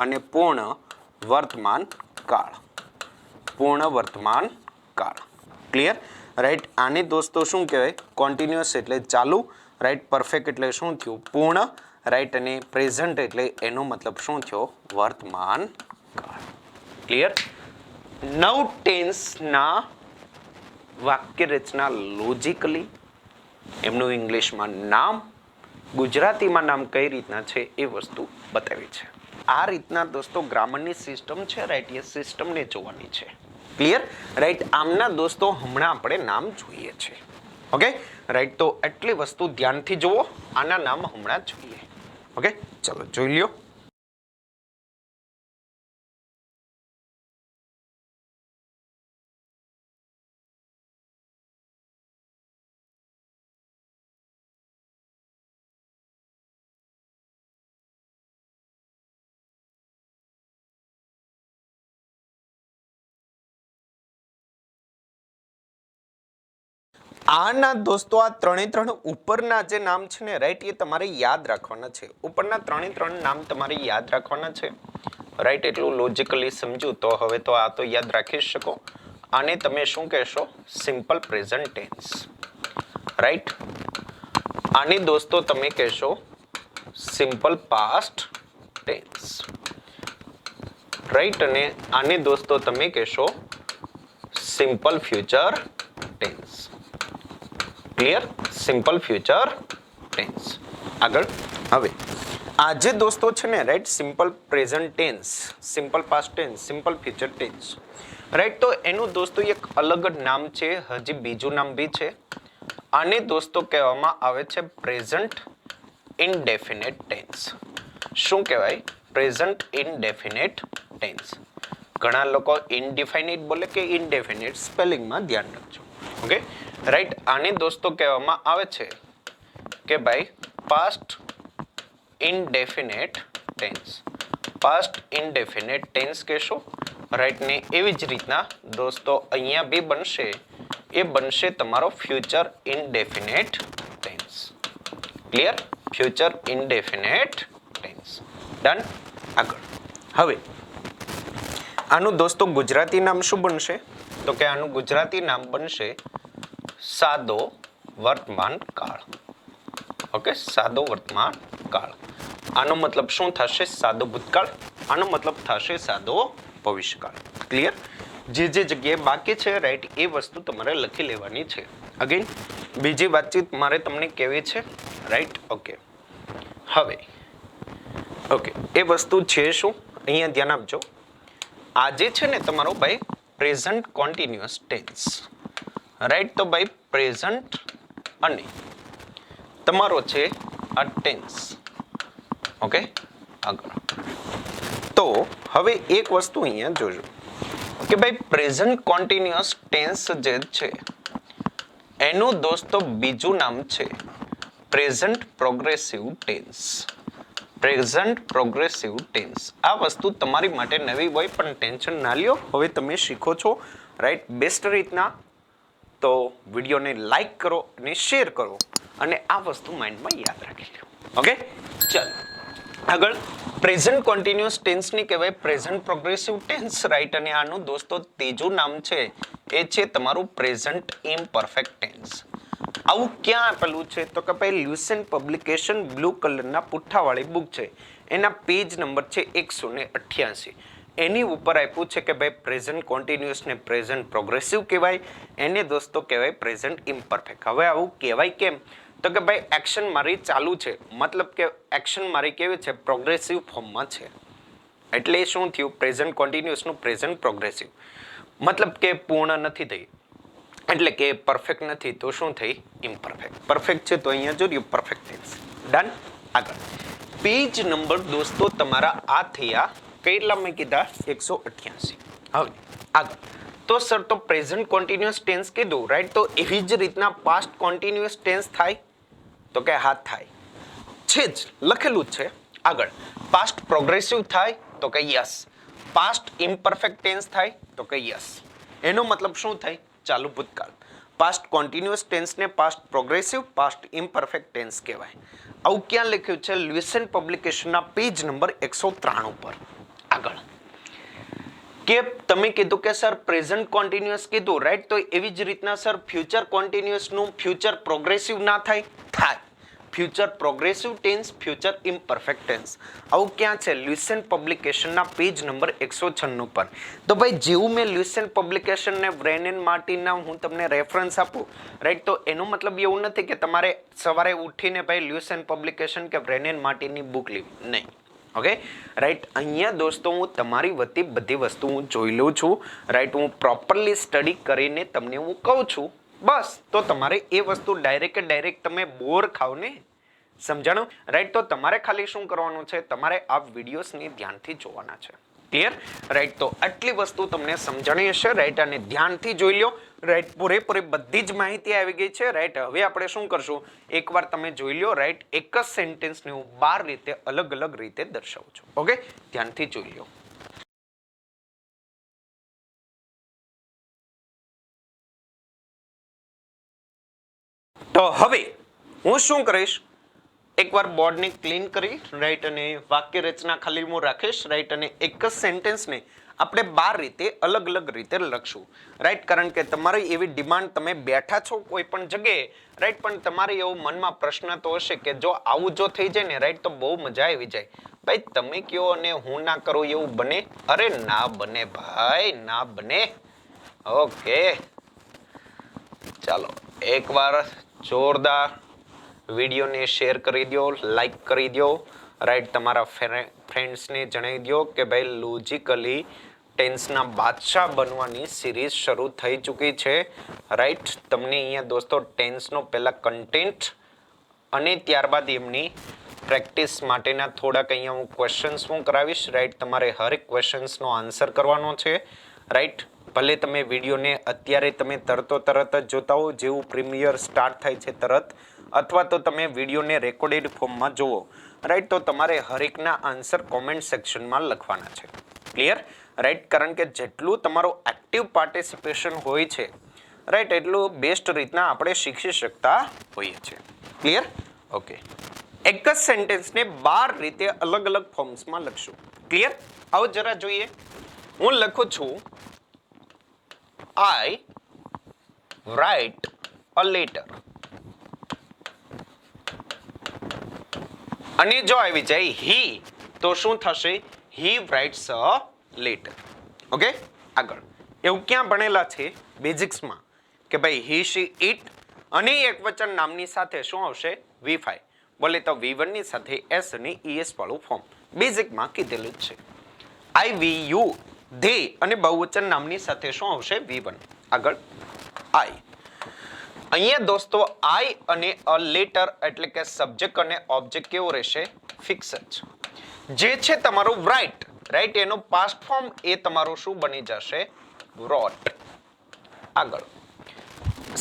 અને પૂર્ણ વર્તમાન કાળ. પૂર્ણ વર્તમાન કાળ. ક્લિયર? રાઈટ. આને દોસ્તો શું કહેવાય? કોન્ટિન્યુઅસ એટલે ચાલુ. રાઈટ. પરફેક્ટ એટલે શું થયું? પૂર્ણ. રાઈટ. અને પ્રેઝન્ટ એટલે એનો મતલબ શું થયો? વર્તમાન કાળ. ક્લિયર? નવ ટેન્સના વાક્ય રચના લોજિકલી એમનું ઇંગ્લિશમાં નામ, ગુજરાતીમાં નામ કઈ રીતના છે એ વસ્તુ બતાવી છે. આ રીતના દોસ્તો ગ્રામરની સિસ્ટમ છે. રાઈટ. એ સિસ્ટમને જોવાની છે. ક્લિયર? રાઈટ. આમના દોસ્તો હમણાં આપણે નામ જોઈએ છે. ઓકે. રાઈટ. તો એટલી વસ્તુ ધ્યાનથી જુઓ. આના નામ હમણાં જોઈએ. ઓકે. ચલો જોઈ લ્યો. આના દોસ્તો આ ત્રણે ત્રણ ઉપરના જે નામ છે ને, રાઈટ, એ તમારે યાદ રાખવાના છે. ઉપરના ત્રણે ત્રણ નામ તમારે યાદ રાખવાના છે. રાઈટ. એટલું લોજિકલી સમજુ તો હવે તો આ તો યાદ રાખી શકો. આને તમે શું કહેશો? Simple present tense. રાઈટ. આને દોસ્તો તમે કહેશો સિમ્પલ પાસ્ટ ટેન્સ. રાઈટ. અને આને દોસ્તો તમે કહેશો simple future tense. Clear? Simple future tense. આગળ હવે આજે દોસ્તો છે ને, right, simple present tense, simple past tense, simple future tense. Right. તો એનું દોસ્તો એક અલગ જ નામ છે. હજી બીજું નામ બી છે. આને દોસ્તો કહેવામાં આવે છે પ્રેઝન્ટ ઇનડેફિનેટ ટેન્સ. શું કહેવાય? Present indefinite tense. ઘણા લોકો ઇનડિફાઇનિટ બોલે કે ઇનડેફિનેટ. સ્પેલિંગમાં ધ્યાન રાખજો. ઓકે. રાઈટ. આને દોસ્તો કહેવામાં આવે છે કે ભાઈ past indefinite tense. Past indefinite tense કહેશો. રાઈટ. ને એવી જ રીતના દોસ્તો અહીંયા બી બનશે. એ બનશે તમારો future indefinite tense. Clear? Future indefinite tense. Done. આગળ હવે આનું દોસ્તો ગુજરાતી નામ શું બનશે? તો કે આનું ગુજરાતી નામ બનશે સાદો વર્તમાન કાળ. ઓકે, સાદો વર્તમાન કાળ. આનો મતલબ શું થશે? સાદો ભૂતકાળ. આનો મતલબ થશે સાદો ભવિષ્યકાળ. ક્લિયર? જે જગ્યાએ બાકી છે રાઈટ એ વસ્તુ તમારે લખી લેવાની છે. અગેન બીજી વાતચીત મારે તમને કહેવી છે રાઈટ. ઓકે, હવે ઓકે એ વસ્તુ છે શું? અહીંયા ધ્યાન આપજો. આજે છે ને તમારો ભાઈ પ્રેઝન્ટ કોન્ટિન્યુઅસ ટેન્સ રાઈટ. તો ભાઈ પ્રેઝન્ટ અને તમારો છે આ ટેન્સ. ઓકે, આગળ તો હવે એક વસ્તુ અહીંયા જોજો કે ભાઈ પ્રેઝન્ટ કોન્ટિન્યુઅસ ટેન્સ જે છે એનું દોસ્તો બીજું નામ છે present progressive tense. Present progressive tense. આ વસ્તુ તમારી માટે નવી હોય પણ ટેન્શન ના લ્યો, હવે તમે શીખો છો રાઈટ બેસ્ટ રીતના. તો વિડીયોને લાઈક કરો અને શેર કરો અને આ વસ્તુ માઇન્ડમાં યાદ રાખી લો. ઓકે, ચાલો આગળ. પ્રેઝન્ટ કોન્ટિન્યુઅસ ટેન્સની કહેવાય પ્રેઝન્ટ પ્રોગ્રેસિવ ટેન્સ રાઈટ. અને આનું દોસ્તો ત્રીજું નામ છે એ છે તમારું પ્રેઝન્ટ ઇમ્પરફેક્ટ ટેન્સ. આવું ક્યાં આપેલું છે? તો કે ભાઈ લ્યુસેન્ટ પબ્લિકેશન બ્લુ કલરના પુઠ્ઠાવાળી બુક છે એના પેજ નંબર છે 188. એની ઉપર આપ્યું છે કે ભાઈ પ્રેઝન્ટ કોન્ટિન્યુઅસ ને પ્રેઝન્ટ પ્રોગ્રેસિવ કહેવાય, એને દોસ્તો કહેવાય પ્રેઝન્ટ ઇમ્પરફેક્ટ. હવે આવું કહેવાય કેમ? તો કે ભાઈ એક્શન મારી ચાલુ છે, મતલબ કે એક્શન મારી કેવી છે? પ્રોગ્રેસિવ ફોર્મમાં છે. એટલે શું થયું? પ્રેઝન્ટ કોન્ટિન્યુઅસનું પ્રેઝન્ટ પ્રોગ્રેસિવ મતલબ કે પૂર્ણ નથી થઈ, એટલે કે પરફેક્ટ નથી, તો શું થઈ? ઇમ્પરફેક્ટ. પરફેક્ટ છે તો અહીંયા જોડ્યું પરફેક્ટ ટેન્સ. ડન. આગળ પેજ નંબર દોસ્તો તમારા આ થયા કેટલા મેં કીધા? 188. હવે આગળ તો સર તો પ્રેઝન્ટ કોન્ટિન્યુઅસ ટેન્સ કીધું રાઈટ. તો એવી જ રીતના પાસ્ટ કોન્ટિન્યુઅસ ટેન્સ થાય? તો કે હા થાય છે જ, લખેલું જ છે. આગળ પાસ્ટ પ્રોગ્રેસિવ થાય? તો કે યસ. પાસ્ટ ઇમ્પરફેક્ટ ટેન્સ થાય? તો કે યસ. એનો મતલબ શું થાય? ચાલુ ભૂતકાળ. પાસ્ટ કોન્ટિન્યુઅસ ટેન્સને past progressive past imperfect tense કહેવાય. આવું ક્યાં લખ્યું છે? લ્યુસેન્ટ પબ્લિકેશનના પેજ નંબર 193 પર. આગળ કે તમે કીધું કે સર પ્રેઝન્ટ કોન્ટિન્યુઅસ કીધું રાઈટ. તો એવી જ રીતના સર ફ્યુચર કોન્ટિન્યુઅસનું ફ્યુચર પ્રોગ્રેસિવ ના થાય? થાય. Future progressive tense future imperfect tense. આવું ક્યાં છે? લ્યુસેન્ટ પબ્લિકેશનના પેજ નંબર 196 પર. તો ભાઈ જેવું મેં લ્યુસેન્ટ પબ્લિકેશન ને બ્રેન એન્ડ માર્ટિનના હું તમને રેફરન્સ આપું રાઈટ. તો એનો મતલબ એવું નથી કે તમારે સવારે ઉઠીને ભાઈ લ્યુસેન્ટ પબ્લિકેશન કે બ્રેન એન્ડ માર્ટિનની બુક લેવી, નહીં. Okay right. અહીંયા દોસ્તો હું તમારી વતી બધી વસ્તુ હું જોઈ લઉં છું રાઈટ. હું પ્રોપરલી સ્ટડી કરીને તમને હું કહું છું બસ. તો તમારે એ વસ્તુ ડાયરેક્ટ તમે બોર ખાવ ને, સમજાણું રાઈટ. તો તમારે ખાલી શું કરવાનું છે? તમારે આ વિડીયોઝને ધ્યાનથી જોવાના છે. Clear right. તો આટલી વસ્તુ તમને સમજાણી હશે રાઈટ. અને ધ્યાનથી જોઈ લો રાઈટ. પૂરેપૂરી બધી જ માહિતી આવી ગઈ છે રાઈટ. હવે આપણે શું કરશું? એકવાર તમે જોઈ લો રાઈટ. એક જ સેન્ટેન્સને હું 12 રીતે અલગ અલગ રીતે દર્શાવું છું. ઓકે, ધ્યાનથી જોઈ લો. તો હવે હું શું કરીશ? એકવાર બોર્ડને ક્લીન કરી રાઈટ અને વાક્ય રચના ખાલી હું રાખીશ રાઈટ. અને એક જ સેન્ટેન્સને આપણે 12 રીતે અલગ અલગ રીતે લખશું રાઈટ. કારણ કે તમારી એવી ડિમાન્ડ, તમે બેઠા છો કોઈ પણ જગ્યાએ રાઈટ, પણ તમારે એવો મનમાં પ્રશ્ન તો હશે કે જો આવું જો થઈ જાય ને રાઈટ તો બહુ મજા આવી જાય. ભાઈ તમે કયો અને હું ના કરું એવું બને? અરે ના બને ભાઈ, ના બને. ઓકે ચાલો એકવાર જોરદાર વિડીયોને શેર કરી દો, લાઈક કરી દો રાઈટ. તમારા ફ્રેન્ડ્સને જણાવી દો કે ભાઈ લોજિકલી ટેન્સના બાદશાહ બનવાની સિરીઝ શરૂ થઈ ચૂકી છે રાઈટ. તમને અહીંયા દોસ્તો ટેન્સનો પહેલા કન્ટેન્ટ અને ત્યારબાદ એમની પ્રેક્ટિસ માટેના થોડાક અહીંયા હું ક્વેશ્ચન્સ હું કરાવીશ રાઈટ. તમારે હરેક ક્વેશ્ચન્સનો આન્સર કરવાનો છે રાઈટ. ભલે તમે વિડીયોને અત્યારે તમે તરત જ જોતા હો, જેવું પ્રીમિયર સ્ટાર્ટ થાય છે તરત, અથવા તો તમે વિડીયોને રેકોર્ડેડ ફોર્મમાં જુઓ રાઈટ. તો તમારે હરેકના આન્સર કોમેન્ટ સેક્શનમાં લખવાના છે. Clear right. કારણ કે જેટલું તમારું એક્ટિવ પાર્ટિસિપેશન હોય છે રાઈટ એટલું બેસ્ટ રીતના આપણે શીખી શકતા હોઈએ છીએ. ક્લિયર? ઓકે. એક જ સેન્ટેન્સને 12 રીતે અલગ અલગ ફોર્મ્સમાં લખશું. ક્લિયર? આવો જરા જોઈએ. હું લખું છું I write a letter. અને જો આવી જાય he તો શું થશે? He writes a letter. Okay, આગળ. એવું ક્યાં ભણેલા છે બેઝિક્સમાં કે ભાઈ he she it અને એકવચન નામની સાથે શું આવશે? V5. બોલે તો V1 ની સાથે S અને ES વાળું ફોર્મ બેઝિકમાં કીધેલું જ છે. I we you they અને બહુવચન નામની સાથે શું આવશે? V1. આગળ I. અહીંયા દોસ્તો I અને a letter એટલે કે સબ્જેક્ટ અને ઓબ્જેક્ટ કેવો રહેશે? ફિક્સ જ. જે છે તમારું write, રાઈટ, એનું પાસ્ટ ફોર્મ એ તમારું શું બની જશે? wrote. આગળ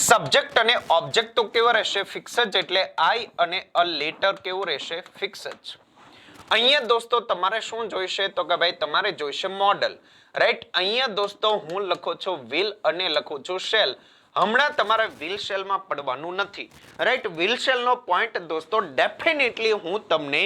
સબ્જેક્ટ અને ઓબ્જેક્ટ તો કેવો રહેશે? ફિક્સ જ. એટલે I અને a letter કેવું રહેશે? ફિક્સ જ. અહીંયા દોસ્તો તમારે શું જોઈશે? તો કે ભાઈ તમારે જોઈશે મોડલ, રાઈટ. અહીંયા દોસ્તો હું લખું છું will અને લખું છું shall. હમણાં તમારે will shall માં પડવાનું નથી, રાઈટ. will shall નો પોઈન્ટ દોસ્તો ડેફિનેટલી હું તમને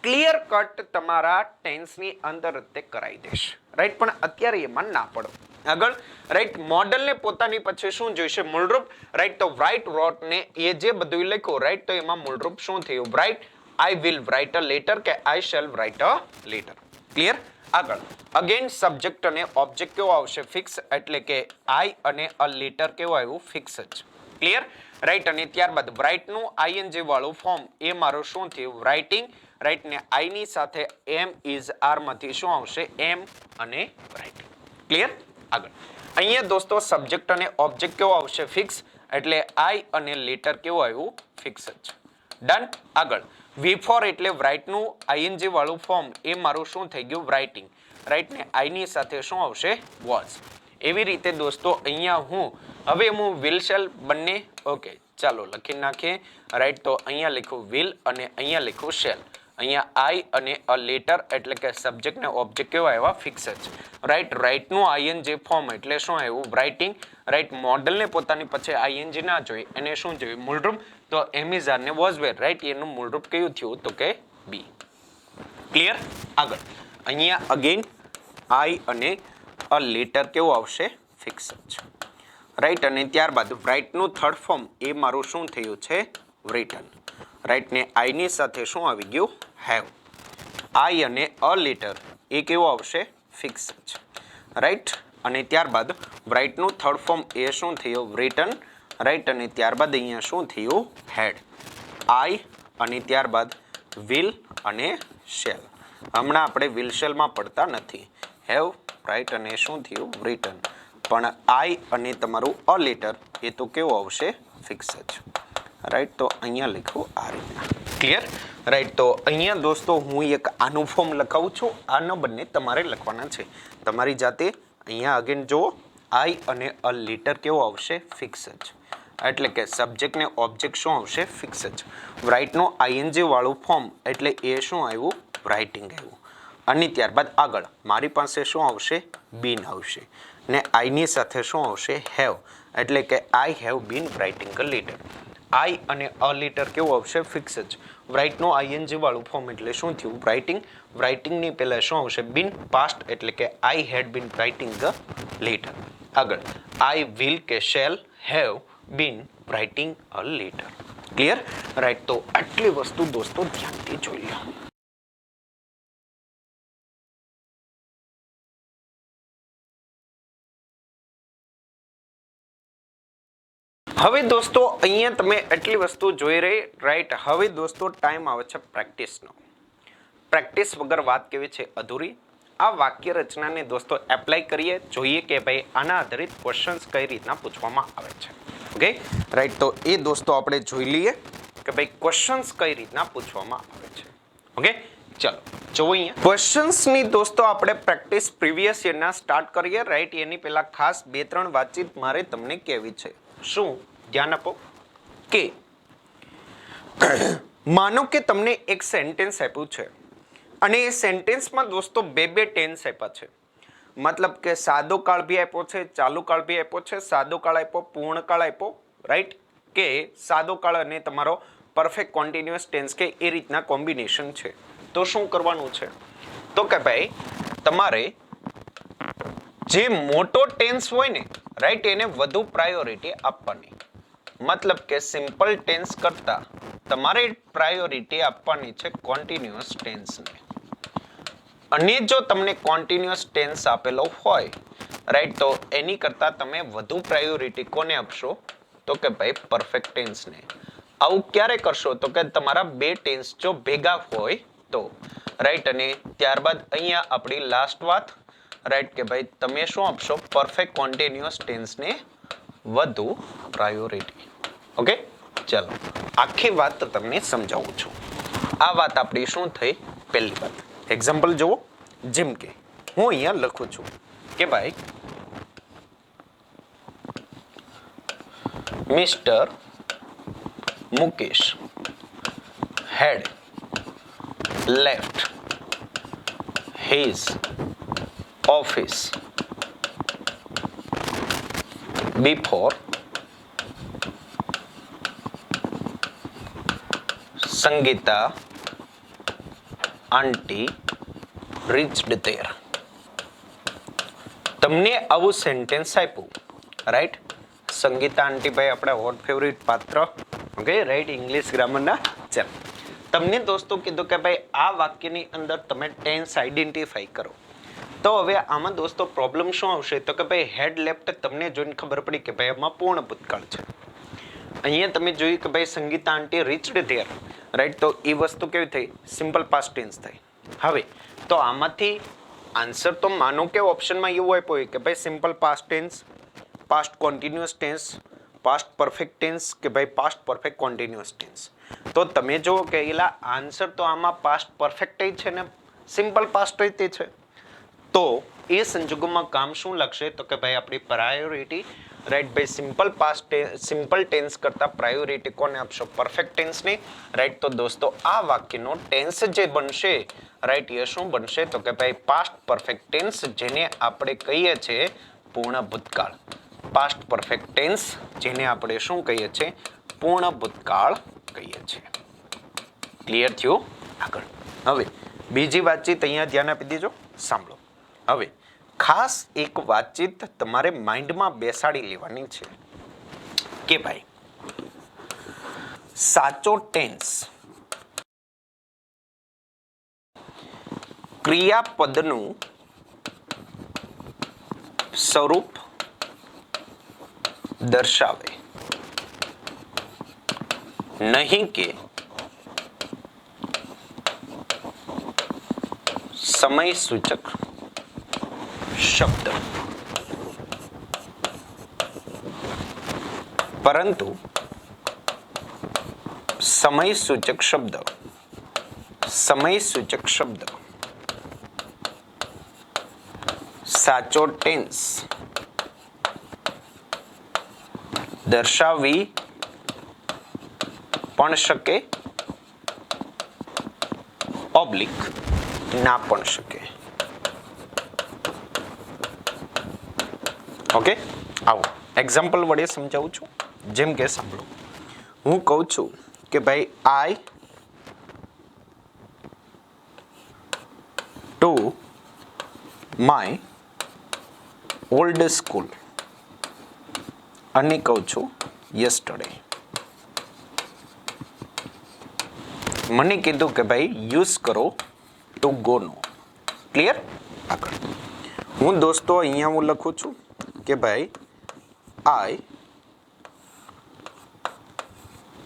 ક્લિયર કટ તમારા ટેન્સની અંદર તે કરાવી દઈશ, રાઈટ. પણ અત્યારે એમાં ના પડો. આગળ રાઈટ, મોડલને પોતાની પછી શું જોઈશે? મૂળરૂપ, રાઈટ. તો write, wrote ને એ જે બધું લખ્યું, રાઈટ, તો એમાં મૂળરૂપ શું થયું? write. I will write a letter કે I shall write a letter. Clear? આગળ અગેન સબ્જેક્ટ અને ઓબ્જેક્ટ કેવો આવશે? ફિક્સ. એટલે કે I અને a letter કેવું આવ્યું? ફિક્સ જ. ક્લિયર? રાઈટ. અને ત્યારબાદ write નું ing વાળું ફોર્મ એ મારું શું થયું? writing, right. ને I ની સાથે am is are માંથી શું આવશે? am અને writing. ક્લિયર? આગળ અહીંયા દોસ્તો સબ્જેક્ટ અને ઓબ્જેક્ટ કેવો આવશે? ફિક્સ. એટલે I અને letter કેવું આવ્યું? ફિક્સ જ. ડન. આગળ V4 એટલે write નું ing વાળું ફોર્મ એ મારું શું થઈ ગયું? writing, right. ને I ની સાથે શું આવશે? was. એવી રીતે દોસ્તો અહીંયા હવે હું will shall બંને ઓકે ચાલો લખી નાખીએ, રાઈટ. તો અહીંયા લખ્યું will અને અહીંયા લખ્યું shall. અહીંયા I અને a letter એટલે કે સબ્જેક્ટ ને ઓબ્જેક્ટ કેવા આવ્યા? ફિક્સ જ, રાઈટ. રાઈટ નું ing ફોર્મ એટલે શું આવ્યું? writing, right. મોડલ ને પોતાની પછી ing ના જોઈ એને શું જોયું? મૂળરૂપ. તો એમિઝાર ને વોઝ વેર, રાઈટ. એનું મૂળરૂપ કયું થયું? તો કે બી. ક્લિયર? આગળ અહીંયા અગેન I અને a letter કેવું આવશે? ફિક્સ જ, રાઈટ. અને ત્યારબાદ રાઈટ નું થર્ડ ફોર્મ એ મારું શું થયું છે? written, right. ને I ની સાથે શું આવી ગયું? have. I અને a letter એ કેવું આવશે? ફિક્સ જ, રાઈટ. અને ત્યારબાદ રાઈટ નું થર્ડ ફોર્મ એ શું થયું? written, right. અને ત્યારબાદ અહીંયા શું થયું? had. I અને ત્યારબાદ will અને shall. હમણાં આપણે will shall માં પડતા નથી. have, right. અને શું થયું? written. પણ I અને તમારું a letter એ તો કેવું આવશે? ફિક્સ જ, રાઈટ. તો અહીંયા લખું આ રીતના. ક્લિયર? રાઈટ. તો અહીંયા દોસ્તો હું એક આનું ફોર્મ લખાવું છું, આનો બંને તમારે લખવાના છે તમારી જાતે. અહીંયા અગેન જુઓ I અને a letter કેવો આવશે? ફિક્સ જ. એટલે કે સબ્જેક્ટ ને ઓબ્જેક્ટ શું આવશે? ફિક્સ જ. રાઈટ નું ing વાળું ફોર્મ એટલે એ શું આવ્યું? રાઇટિંગ આવ્યું. અને ત્યારબાદ આગળ મારી પાસે શું આવશે? બીન આવશે. ને I ની સાથે શું આવશે? have. એટલે કે I have been writing a letter. I અને a letter કેવું આવશે? ફિક્સ જ. રાઈટ નું ing વાળું ફોર્મ એટલે શું થયું? રાઇટિંગ. રાઇટિંગ ની પહેલા શું આવશે? been, past. એટલે કે I had been writing the letter. આગળ I will કે shall have been writing a letter. Clear? Right. તો આટલી વસ્તુ દોસ્તો ધ્યાનથી જોઈ લો. હવે દોસ્તો અહીંયા તમે એટલી વસ્તુ જોઈ રહી, રાઈટ. હવે દોસ્તો ટાઈમ આવે છે પ્રેક્ટિસનો. પ્રેક્ટિસ વગર વાત કેવી છે? અધૂરી. આ વાક્ય રચનાને દોસ્તો એપ્લાય કરીએ, જોઈએ કે ભાઈ આના આધારિત ક્વેશ્ચન્સ કઈ રીતના પૂછવામાં આવે છે. Okay, right. તો એ દોસ્તો આપણે જોઈ લઈએ કે ભાઈ ક્વેશ્ચન્સ કઈ રીતના પૂછવામાં આવે છે. ઓકે, ચલો જો અહીંયા ક્વેશ્ચન્સની દોસ્તો આપણે પ્રેક્ટિસ પ્રીવિયસ યરના સ્ટાર્ટ કરીએ, રાઈટ. એની પહેલા ખાસ 2-3 વાતચીત મારે તમને કહેવી છે. શું? ધ્યાન આપો કે માનો કે તમને એક સેન્ટેન્સ આપ્યું છે અને એ સેન્ટેન્સમાં દોસ્તો 2 ટેન્સ આપ્યા છે. મતલબ કે સાદો કાળ બી આપ્યો છે, ચાલુ કાળ બી આપ્યો છે, સાદો કાળ આપ્યો, પૂર્ણ કાળ આપ્યો, રાઈટ. કે સાદો કાળ અને તમારો પરફેક્ટ કોન્ટિન્યુઅસ ટેન્સ કે એ રીતના કોમ્બિનેશન છે. તો શું કરવાનું છે? તો કે ભાઈ તમારે જે મોટો ટેન્સ હોય ને, રાઈટ, એને વધુ પ્રાયોરિટી આપવાની. મતલબ કે સિમ્પલ ટેન્સ કરતા તમારે પ્રાયોરિટી આપવાની છે કોન્ટિન્યુઅસ ટેન્સને. અને જો તમને કોન્ટિન્યુઅસ ટેન્સ આપેલો હોય, રાઈટ, તો એની કરતા તમે વધુ પ્રાયોરિટી કોને આપશો? તો કે ભાઈ પરફેક્ટ ટેન્સને. આવું ક્યારે કરશો? તો કે તમારા બે ટેન્સ જો ભેગા હોય તો, રાઈટ. અને ત્યારબાદ અહીંયા આપણી લાસ્ટ વાત, રાઈટ, કે ભાઈ તમે શું આપશો? પરફેક્ટ કોન્ટિન્યુઅસ ટેન્સને વધુ પ્રાયોરિટી. ઓકે, ચાલો આખી વાત તમને સમજાવું છું. આ વાત આપણી શું થઈ? પહેલી વાત. એક્ઝામ્પલ જુઓ. જેમ કે હું અહીંયા લખું છું કે ભાઈ mister Mukesh had left his office before Sangeeta auntie reached there. તમને આવું સેન્ટેન્સ આપ્યું, રાઈટ. સંગીતા આંટી ભાઈ આપણા હોટ ફેવરિટ પાત્ર, ઓકે, રાઈટ, ઇંગ્લિશ ગ્રામરના. ચાલ, તમને દોસ્તો કીધું કે ભાઈ આ વાક્યની અંદર તમે ટેન્સ આઈડેન્ટિફાઈ કરો. તો હવે આમાં દોસ્તો પ્રોબ્લેમ શું આવશે? તો કે ભાઈ હેડ લેફ્ટ તમને જોઈને ખબર પડી કે ભાઈ આમાં પૂર્ણ ભૂતકાળ છે. અહીંયા તમે જોયું કે ભાઈ સંગીતા આંટી રીચડ ધેર, રાઈટ, તો એ વસ્તુ કેવી થઈ? સિમ્પલ પાસ્ટ ટેન્સ થઈ. હવે તો આમાંથી આન્સર તો માનો કે ઓપ્શનમાં એવું આપ્યું હોય કે ભાઈ simple past tense, past continuous tense, past perfect tense કે ભાઈ પાસ્ટ પરફેક્ટ કોન્ટિન્યુઅસ ટેન્સ. તો તમે જો કે એલા આન્સર તો આમાં પાસ્ટ પરફેક્ટ છે ને સિમ્પલ પાસ્ટ તે છે. તો એ સંજોગોમાં કામ શું લાગશે? તો કે ભાઈ આપણી પ્રાયોરિટી, રાઈટ, ભાઈ સિમ્પલ ટેન્સ કરતા પ્રાયોરિટી કોને આપશો? પરફેક્ટ ટેન્સની, રાઈટ. તો દોસ્તો આ વાક્યનો ટેન્સ જે બનશે, રાઈટ, એ શું બનશે? તો કે ભાઈ પાસ્ટ પરફેક્ટ ટેન્સ, જેને આપણે કહીએ છીએ પૂર્ણ ભૂતકાળ. પાસ્ટ પરફેક્ટ ટેન્સ જેને આપણે શું કહીએ છીએ? પૂર્ણ ભૂતકાળ કહીએ છીએ. ક્લિયર થયું? આગળ હવે બીજી વાતચીત અહીંયા ધ્યાન આપી દેજો, સાંભળો. હવે ખાસ એક વાતચીત તમારે માઇન્ડમાં બેસાડી લેવાની છે કે ભાઈ સાચો ટેન્સ ક્રિયાપદનું સ્વરૂપ દર્શાવે, નહીં કે સમય સૂચક શબ્દ. પરંતુ સમય સૂચક શબ્દ સાચો ટેન્સ દર્શાવી પણ શકે, ઓબ્લિક ના પણ શકે. ઓકે, આવો એક્ઝામ્પલ વડે સમજાવું છું. જેમ કે સાંભળો, હું કહું છું કે ભાઈ આઈ ટુ માય ઓલ્ડ સ્કૂલ, અને કહું છું યસ્ટરડે. મને કીધું કે ભાઈ યુઝ કરો ટુ ગો નો. ક્લિયર? આગળ હું દોસ્તો અહીંયા હું લખું છું કે ભાઈ આઈ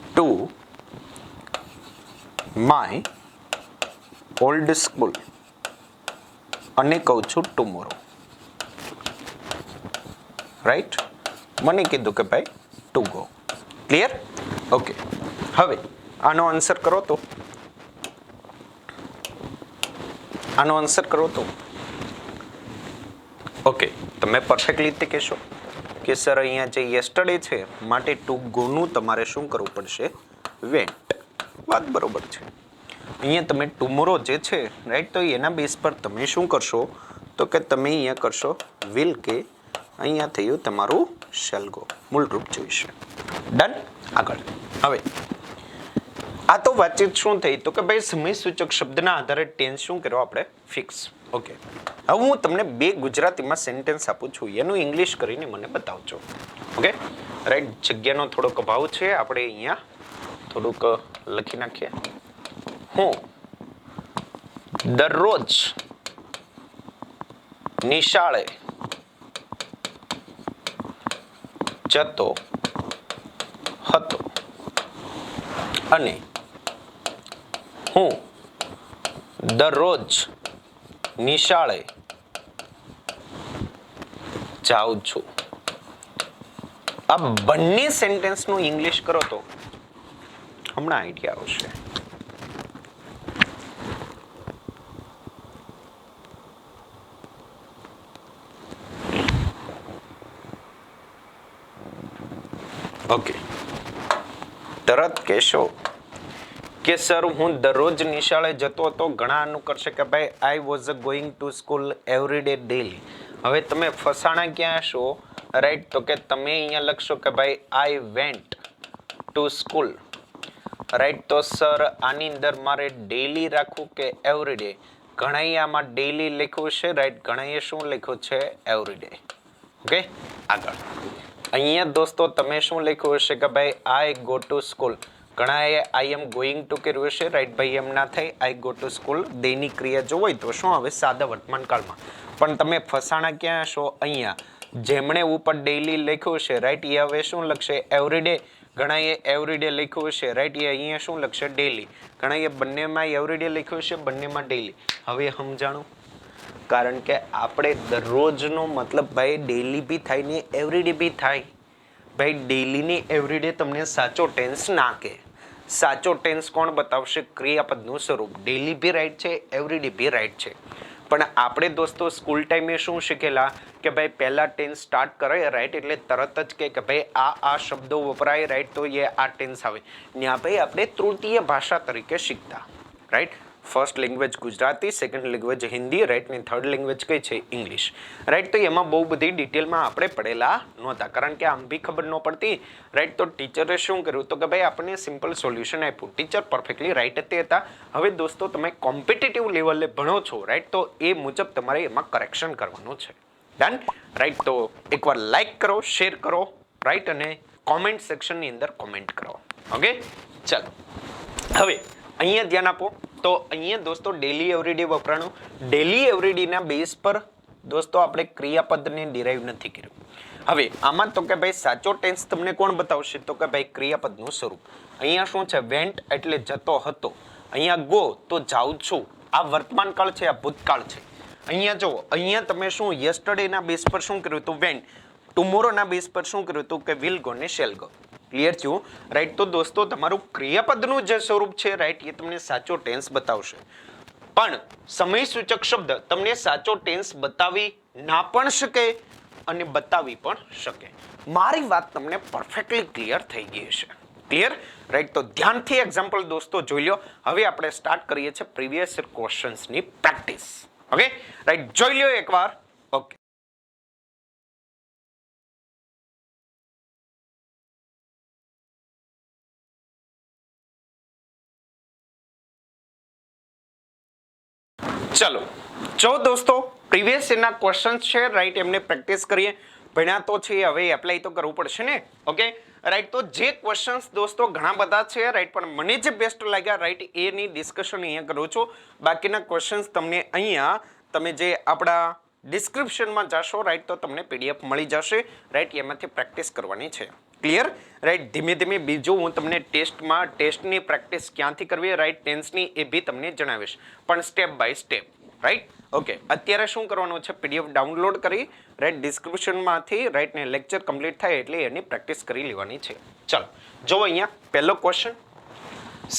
ટુ માય ઓલ્ડ સ્કૂલ, અને કહું છું ટુમોરો. રાઈટ? મને કીધું કે ભાઈ ટુ ગો. ક્લિયર? ઓકે, હવે આનો આન્સર કરો તો, ઓકે, તમે પરફેક્ટલી રીતે કહેશો કે સર અહીંયા જે યસ્ટરડે છે માટે ટુ ગોનું તમારે શું કરવું પડશે? વેન્ટ. વાત બરોબર છે. અહીંયા તમે ટુમોરો જે છે, રાઈટ, તો એના બેઝ પર તમે શું કરશો? તો કે તમે અહીંયા કરશો વિલ, કે અહીંયા થયું તમારું શેલ ગો. મૂળ રૂપ જોઈશે. ડન? આગળ હવે આ તો વાતચીત શું થઈ તો કે ભાઈ સમય સૂચક શબ્દના આધારે ટેન્સ શું કર્યો આપણે ફિક્સ. ઓકે, હવે હું તમને બે ગુજરાતીમાં સેન્ટેન્સ આપું છું, એનું ઇંગ્લિશ કરીને મને બતાવજો. ઓકે રાઈટ, જગ્યાનો થોડોક અભાવ છે, આપણે અહીંયા થોડુંક લખી નાખીએ. હું દરરોજ નિશાળે જતો હતો અને હું દરરોજ નિશાળે જાઉં છું. આ બંને સેન્ટેન્સનું ઇંગ્લિશ કરો તો હમણાં આઈડિયા આવશે. ઓકે, તરત કહેશો કે સર હું દરરોજ નિશાળે જતો હતો. ઘણા આનું કરશે કે ભાઈ I was going to school every day daily. હવે તમે ફસાણા ક્યાં છો? રાઈટ, તો કે તમે અહીંયા લખશો કે ભાઈ I went to school. Right, તો સર આની અંદર મારે ડેલી રાખવું કે એવરી ડે? ઘણાએ આમાં ડેલી લખ્યું છે. રાઈટ, ઘણાએ શું લખ્યું છે? Every day. ઓકે, આગળ અહીંયા દોસ્તો તમે શું લખ્યું હશે કે ભાઈ આઈ ગો ટુ સ્કૂલ. ઘણાએ આઈ એમ ગોઈંગ ટુ કર્યું હશે. રાઈટ ભાઈ, એમ ના થાય. આઈ ગો ટુ સ્કૂલ દૈનિક ક્રિયા જો હોય તો શું આવે? સાદા વર્તમાન કાળમાં. પણ તમે ફસાણા ક્યાં છો? અહીંયા જેમણે ઉપર ડેઈલી લખ્યું છે રાઈટ, એ હવે શું લખશે? એવરીડે. ઘણાએ એવરીડે લખ્યું છે રાઈટ, એ અહીંયા શું લખશે? ડેઈલી. ઘણાએ બંનેમાં એવરીડે લખ્યું છે, બંનેમાં ડેઈલી. હવે સમજાણું? કારણ કે આપણે દરરોજનો મતલબ ભાઈ ડેઈલી બી થાય ને એવરીડે બી થાય. ભાઈ ડેઈલી ને એવરીડે તમને સાચો ટેન્સ ના કે. સાચો ટેન્સ કોણ બતાવશે? ક્રિયાપદનું સ્વરૂપ. ડેઈલી બી રાઈટ છે, એવરીડે બી રાઈટ છે. પણ આપણે દોસ્તો સ્કૂલ ટાઈમે શું શીખેલા કે ભાઈ પહેલા ટેન્સ સ્ટાર્ટ કરે રાઈટ, એટલે તરત જ કે ભાઈ આ શબ્દો વપરાય રાઈટ, તો એ આ ટેન્સ આવે. ત્યાં ભાઈ આપણે તૃતીય ભાષા તરીકે શીખતા. Right, first language Gujarati, second language Hindi, right, ને થર્ડ લેંગ્વેજ કઈ છે? ઇંગ્લિશ. રાઈટ, તો એમાં બહુ બધી ડિટેલમાં આપણે પડેલા નહોતા, કારણ કે આમ બી ખબર ન પડતી. રાઈટ, તો ટીચરે શું કર્યું તો કે ભાઈ આપણને સિમ્પલ સોલ્યુશન આપ્યું. ટીચર પરફેક્ટલી રાઈટ જ હતા. હવે દોસ્તો તમે કોમ્પિટિટિવ લેવલે ભણો છો રાઈટ, તો એ મુજબ તમારે એમાં કરેક્શન કરવાનું છે. ડન? રાઈટ, તો એકવાર લાઈક કરો, શેર કરો રાઈટ, અને કોમેન્ટ સેક્શનની અંદર કોમેન્ટ કરો. ઓકે, ચાલો હવે અહીંયા ધ્યાન આપો. તો અહીંયા દોસ્તો ડેલી એવરીડે વપરાણું. ડેલી એવરીડેના બેઝ પર દોસ્તો આપણે ક્રિયાપદને ડિરાઈવ નથી કર્યું. હવે આમાં તો કે ભાઈ સાચો ટેન્સ તમને કોણ બતાવશે? તો કે ભાઈ ક્રિયાપદનું સ્વરૂપ. અહીંયા શું છે? વેન્ટ એટલે જતો હતો. અહીંયા ગો તો જાઉં છું. આ વર્તમાન કાળ છે, આ ભૂતકાળ છે. અહીંયા જુઓ, અહીંયા તમે શું યસ્ટરડેના બેઝ પર શું કર્યું હતું? વેન્ટ. ટુમોરોના બેઝ પર શું કર્યું હતું? કે વિલ ગો ને શેલ ગો. ક્લિયર થયું? રાઈટ, તો દોસ્તો તમારું ક્રિયાપદનું જે સ્વરૂપ છે રાઈટ, એ તમને સાચો ટેન્સ બતાવશે. પણ સમય સૂચક શબ્દ તમને સાચો ટેન્સ બતાવી ના પણ શકે અને બતાવી પણ શકે. મારી વાત તમને પરફેક્ટલી ક્લિયર થઈ ગઈ છે. ક્લિયર? રાઈટ, તો ધ્યાનથી એક્ઝામ્પલ દોસ્તો જોઈ લો. હવે આપણે સ્ટાર્ટ કરીએ છીએ પ્રીવિયસ ક્વેશ્ચન્સની પ્રેક્ટિસ. ઓકે, રાઈટ, જોઈ લો એકવાર. ઓકે, ચલો જો દોસ્તો પ્રીવિયસ યરના ક્વેશ્ચન્સ છે રાઈટ, એમને પ્રેક્ટિસ કરીએ. ભણ્યા તો છે, હવે એપ્લાય તો કરવું પડશે ને. ઓકે રાઈટ, તો જે ક્વેશ્ચન્સ દોસ્તો ઘણા બધા છે રાઈટ, પણ મને જે બેસ્ટ લાગ્યા રાઈટ એની ડિસ્કશન અહીંયા કરું છું. બાકીના ક્વેશ્ચન્સ તમને અહીંયા તમે જે આપણા ડિસ્ક્રિપ્શનમાં જશો રાઈટ, તો તમને પીડીએફ મળી જશે રાઈટ, એમાંથી પ્રેક્ટિસ કરવાની છે. ક્લિયર? રાઈટ, ધીમે ધીમે બીજું હું તમને ટેસ્ટની પ્રેક્ટિસ ક્યાંથી કરવી રાઈટ, ટેન્સની એ બી તમને જણાવીશ, પણ step by step. Right, okay, અત્યારે શું કરવાનું છે? પીડીએફ ડાઉનલોડ કરી રાઈટ ડિસ્ક્રિપ્શનમાંથી રાઈટ ને લેક્ચર કમ્પ્લીટ થાય એટલે એની પ્રેક્ટિસ કરી લેવાની છે. ચાલો જો અહીંયા પહેલો question.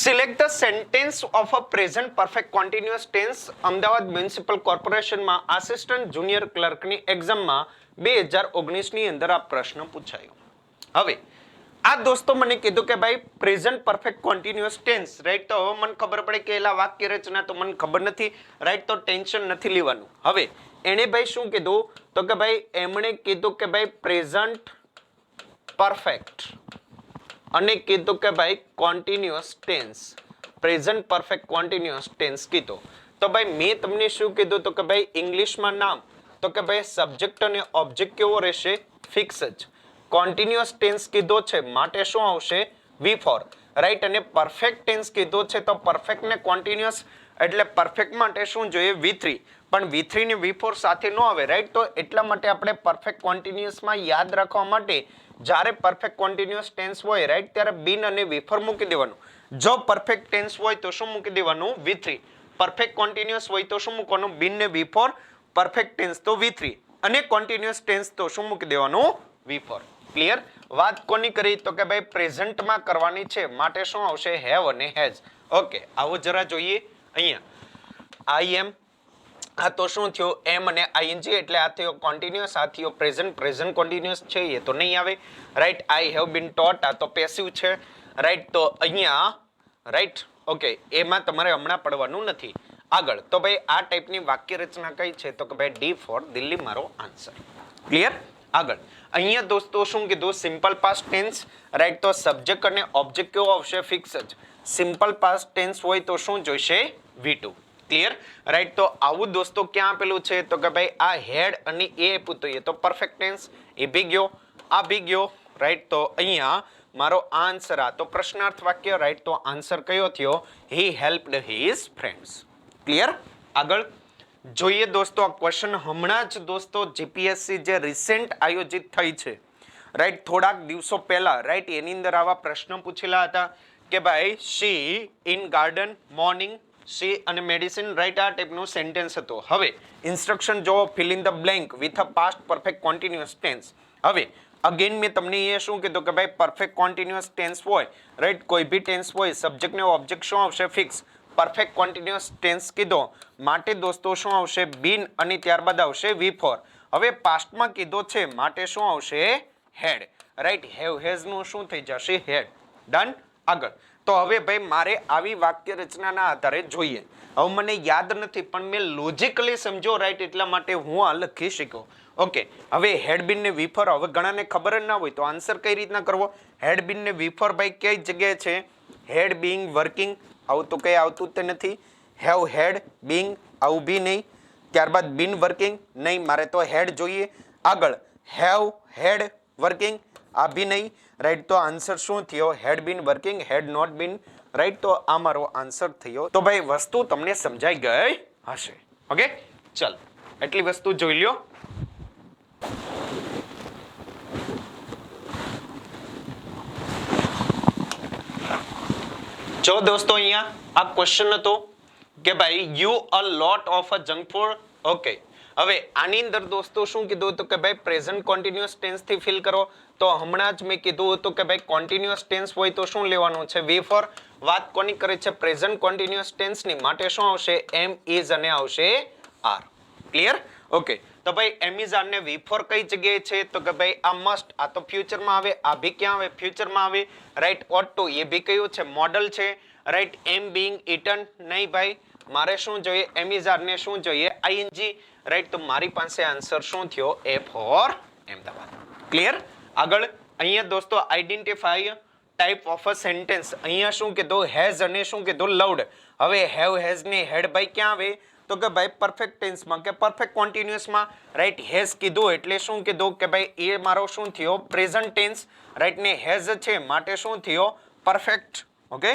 Select the sentence of a present perfect continuous tense. Ahmedabad municipal કોર્પોરેશનમાં આસિસ્ટન્ટ જુનિયર ક્લર્કની એક્ઝામમાં 2019 ની અંદર આ પ્રશ્ન પૂછાયો. હવે આ દોસ્તો મને કીધું કે ભાઈ present perfect continuous tense right, તો હવે મને ખબર પડે કે એલા વાક્ય રચના તો મને ખબર નથી રાઈટ, તો ટેન્શન નથી લેવાનું. હવે એણે ભાઈ શું કીધું તો કે ભાઈ એમણે કીધું કે ભાઈ પ્રેઝન્ટ પરફેક્ટ અને કીધું કે ભાઈ કોન્ટિન્યુઅસ tense, present perfect continuous tense કીધું. તો ભાઈ મેં તમને શું કીધું તો કે ભાઈ ઇંગ્લિશમાં નામ તો કે ભાઈ સબ્જેક્ટ અને ઓબ્જેક્ટ કેવો રહેશે? ફિક્સ જ. કોન્ટિન્યુઅસ ટેન્સ કીધો છે માટે શું આવશે? V4, right. અને પરફેક્ટ ટેન્સ કીધો છે તો પરફેક્ટ ને કોન્ટિન્યુઅસ એટલે પરફેક્ટ માટે શું જોઈએ? V3. પણ V3 ને V4 સાથે ન આવે, રાઈટ. તો એટલા માટે આપણે પરફેક્ટ કોન્ટિન્યુઅસમાં યાદ રાખવા માટે જ્યારે પરફેક્ટ કોન્ટિન્યુઅસ ટેન્સ હોય, રાઈટ, ત્યારે બિન અને V4 મૂકી દેવાનું. જો પરફેક્ટ ટેન્સ હોય તો શું મૂકી દેવાનું? V3. પરફેક્ટ કોન્ટિન્યુઅસ હોય તો શું મૂકવાનું? બિન ને V4. પરફેક્ટ ટેન્સ તો V3 અને કોન્ટિન્યુઅસ ટેન્સ તો શું મૂકી દેવાનું? V4. ક્લિયર? વાત કોની કરી તો કે ભાઈ પ્રેઝન્ટમાં કરવાની છે માટે શું આવશે? હેવ અને હેઝ. ઓકે, આવો જરા જોઈએ અહીંયા. આઈ એમ, આ તો શું થયો? એમ અને આઈએનજી એટલે આ થયો કોન્ટિન્યુઅસ, આ થયો પ્રેઝન્ટ. પ્રેઝન્ટ કોન્ટિન્યુઅસ છે એ તો નહીં આવે, રાઈટ. આઈ હેવ બીન ટોટ, આ તો પેસિવ છે, રાઈટ. તો અહીંયા, રાઈટ, ઓકે, એમાં તમારે હમણાં પડવાનું નથી. આગળ તો ભાઈ આ ટાઈપની વાક્ય રચના કઈ છે તો કે ભાઈ ડી ફોર દિલ્હી મારો આન્સર. ક્લિયર? આગળ અહીંયા દોસ્તો શું કીધું? Simple past tense, right. તો સબ્જેક્ટ અને ઓબ્જેક્ટ કેવો આવશે? ફિક્સ જ. સિમ્પલ પાસ્ટ ટેન્સ હોય તો શું જોઈશે? V2. ક્લિયર? રાઈટ. તો આવું દોસ્તો ક્યાં આપેલું છે તો કે ભાઈ આ હેડ અને એ આપ્યું તો એ તો પરફેક્ટ ટેન્સ, એ ભી ગયો, આ ભી ગયો, રાઈટ. તો અહીંયા મારો આન્સર આ તો પ્રશ્નાર્થ વાક્ય, રાઈટ. તો આન્સર કયો થયો? હી હેલ્પ્ડ હિઝ ફ્રેન્ડ્સ. ક્લિયર? આગળ જોઈએ દોસ્તો આ ક્વેશ્ચન હમણાં જ દોસ્તો જીપીએસસી જે રિસેન્ટ આયોજિત થઈ છે, રાઈટ, થોડાક દિવસો પહેલા, રાઈટ, એની અંદર આવા પ્રશ્ન પૂછેલા હતા કે ભાઈ શી ઇન ગાર્ડન મોર્નિંગ, શી અને મેડિસિન, રાઈટ, આ ટાઈપનું સેન્ટેન્સ હતો. હવે ઇન્સ્ટ્રક્શન જો fill in the blank with a past perfect continuous tense. હવે અગેન મેં તમને એ શું કીધું કે ભાઈ પરફેક્ટ કોન્ટિન્યુઅસ ટેન્સ હોય, રાઈટ, કોઈ બી ટેન્સ હોય, સબ્જેક્ટ ને ઓબ્જેક્ટ શું આવશે? ફિક્સ. પરફેક્ટ કોન્ટિન્યુઅસ ટેન્સ કીધો માટે દોસ્તો શું આવશે? બિન અને ત્યારબાદ આવશે V4. હવે પાસ્ટમાં કીધો છે માટે શું આવશે? હેડ, રાઈટ. હેવ હેઝ નું શું થઈ જશે? હેડ. ડન. આગળ તો હવે ભાઈ મારે આવી વાક્ય રચનાના આધારે જોઈએ. હવે મને યાદ નથી પણ મેં લોજિકલી સમજો, રાઈટ, એટલા માટે હું આ લખી શક્યો. ઓકે, હવે હેડ બિન ને V4 હવે ઘણાને ખબર જ ના હોય તો આન્સર કઈ રીતના કરવો? હેડ બિન ને V4 ભાઈ કઈ જગ્યાએ છે? હેડ બીંગ વર્કિંગ, આવું તો કઈ આવતું જ નથી. હેવ હેડ બીંગ આવું બી નહીં. ત્યારબાદ બિન વર્કિંગ નહીં, મારે તો હેડ જોઈએ. આગળ હેવ હેડ વર્કિંગ આ બી નહીં, રાઈટ. તો આન્સર શું થયો? Had been working, had not been, right. તો આ મારો આન્સર થયો. તો ભાઈ વસ્તુ તમને સમજાઈ ગઈ હશે. ઓકે, ચલ એટલી વસ્તુ જોઈ લ્યો. જો દોસ્તો અહીંયા આ ક્વેશ્ચન હતો કે ભાઈ you a lot of a junk food. Okay, હવે આની અંદર દોસ્તો શું કીધું હતું કે ભાઈ પ્રેઝન્ટ કોન્ટિન્યુઅસ ટેન્સ થી ફિલ કરો. તો હમણાં જ મેં કીધું હતું કે ભાઈ કોન્ટિન્યુઅસ ટેન્સ હોય તો શું લેવાનું છે? V4. વાત કોની કરે છે? પ્રેઝન્ટ કોન્ટિન્યુઅસ ટેન્સ ની માટે શું આવશે? એમ ઇઝ અને આવશે આર. ક્લિયર? ઓકે, તો ભાઈ એમ ઇઝ આર ને V4 કઈ જગ્યાએ છે તો કે ભાઈ આ મસ્ટ, આ તો ફ્યુચરમાં આવે, આ ભી ક્યાં આવે? ફ્યુચરમાં આવે, રાઈટ. ઓટ ટુ એ ભી કયું છે? મોડલ છે, રાઈટ. એમ બીંગ ઇટન નહીં ભાઈ, મારે શું જોઈએ? એમ ઇઝ આર ને શું જોઈએ? ING, right. તો મારી પાસે આન્સર શું થયો? એ ફોર અમદાવાદ. ક્લિયર? આગળ અહીંયા દોસ્તો identify type of a sentence. અહીંયા શું કીધું? હેઝ અને શું કીધું? લવડ. હવે હેવ હેઝ ને હેડ ભાઈ ક્યાં આવે તો કે ભાઈ પરફેક્ટ ટેન્સમાં કે પરફેક્ટ કોન્ટિન્યુઅસમાં, રાઈટ. હેઝ કીધું એટલે શું કીધું કે ભાઈ એ મારો શું થયો? Present tense, right. ને હેઝ છે માટે શું થયો? પરફેક્ટ. Okay,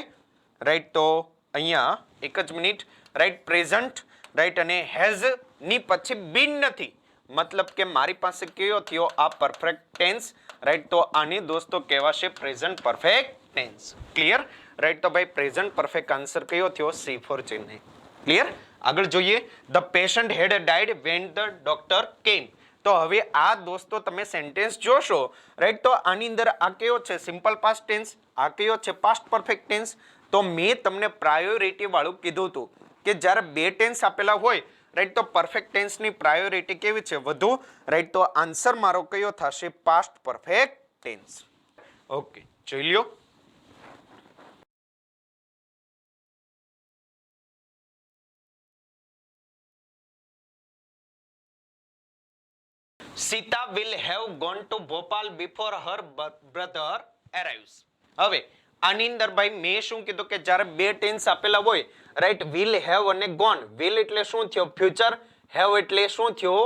right. તો અહીંયા એક જ મિનિટ, રાઈટ. પ્રેઝન્ટ, રાઈટ, અને હેઝ ની પછી બિન નથી, મતલબ કે મારી પાસે કયો થયો? આ પરફેક્ટ ટેન્સ, રાઈટ. તો આને દોસ્તો કહેવાશે present perfect tense. Clear? Right. તો ભાઈ પ્રેઝન્ટ પરફેક્ટ આન્સર કયો થયો? C4 ચેન્નઈ. ક્લિયર? આગળ જોઈએ. The patient had died when the doctor came. તો હવે આ દોસ્તો તમે સેન્ટેન્સ જોશો, રાઈટ. તો આની અંદર આ કયો છે? Simple past tense. આ કયો છે? Past perfect tense. તો મેં તમને પ્રાયોરિટી વાળું કીધું હતું કે જ્યારે બે ટેન્સ આપેલા હોય, રાઈટ, તો પરફેક્ટ ટેન્સની પ્રાયોરિટી કેવી છે? વધુ, રાઈટ. તો આન્સર મારો કયો થશે? Past perfect tense. ઓકે, જોઈ લ્યો. Sita will have gone to Bhopal before her brother arrives. હવે આની અંદર ભાઈ મેં શું કીધું કે જ્યારે બે ટેન્સ આપેલા હોય, રાઈટ, વિલ, હેવ અને ગોન. વિલ એટલે શું થયો? ફ્યુચર. હેવ એટલે શું થયો?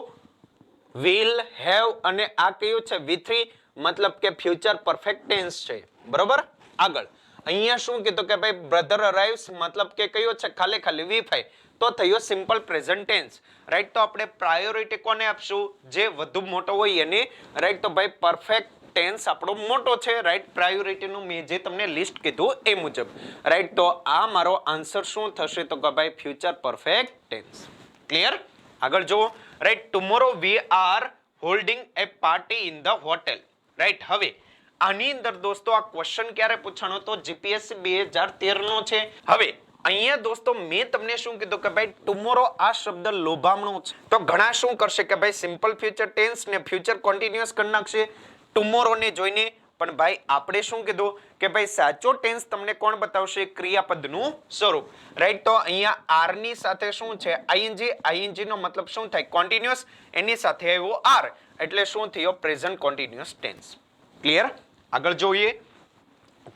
વિલ, હેવ અને આ કયું છે? V3, મતલબ કે ફ્યુચર પરફેક્ટ ટેન્સ છે. બરોબર? આગળ અહીંયા શું કીધું કે ભાઈ બ્રધર અરાઇવ્સ, મતલબ કે કયો છે? ખાલી ખાલી V5, તો થયો સિમ્પલ પ્રેઝન્ટ ટેન્સ. રાઈટ, તો આપણે પ્રાયોરિટી કોને આપશું? જે વધુ મોટો હોય એને. રાઈટ, તો ભાઈ પરફેક્ટ ટેન્સ આપણો મોટો છે. રાઈટ, પ્રાયોરિટીનું મેં જે તમને લિસ્ટ કીધું એ મુજબ. રાઈટ, તો આ મારો આન્સર શું થશે? તો કે ભાઈ ફ્યુચર પરફેક્ટ ટેન્સ. ક્લિયર? આગળ જુઓ. Right, tomorrow we are holding A party in the hotel. Right, હવે આની અંદર દોસ્તો આ ક્વેશ્ચન ક્યારે પૂછાણો? તો જીપીએસસી 2013 નો છે. હવે અહીંયા દોસ્તો મેં તમને શું કીધું કે ભાઈ ટુમોરો આ શબ્દ લોભામણો છે. તો ઘણા શું કરશે કે ભાઈ સિમ્પલ ફ્યુચર ટેન્સ ને ફ્યુચર કન્ટિન્યુઅસ કરી નાખશે ટુમોરો ને જોઈને. પણ ભાઈ આપણે શું કીધું કે ભાઈ સાચો ટેન્સ તમને કોણ બતાવશે? ક્રિયાપદનું સ્વરૂપ. રાઈટ, તો અહીંયા આર ની સાથે શું છે? આઈએનજી. આઈએનજી નો મતલબ શું થાય? કન્ટિન્યુઅસ. એની સાથે આવ્યો આર એટલે શું થયો? Present continuous tense. ક્લિયર? આગળ જોઈએ.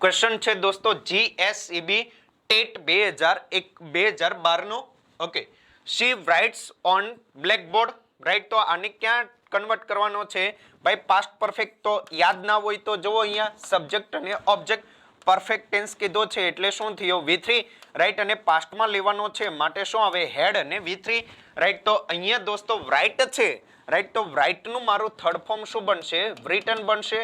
ક્વેશ્ચન છે દોસ્તો જીએસઈબી ટેટ 2012 નો. Okay, she writes on blackboard. Right, તો આને ક્યાં કન્વર્ટ કરવાનો છે? ભાઈ પાસ્ટ પરફેક્ટ. તો યાદ ના હોય તો જુઓ અહીંયા સબ્જેક્ટ અને ઓબ્જેક્ટ પરફેક્ટ ટેન્સ કીધો છે એટલે શું થયો? V3. રાઈટ, અને પાસ્ટમાં લેવાનો છે માટે શું આવે? હેડ અને V3. રાઈટ, તો અહીંયા દોસ્તો રાઈટ છે. રાઈટ, તો રાઈટ નું મારું થર્ડ ફોર્મ શું બનશે? રિટન બનશે.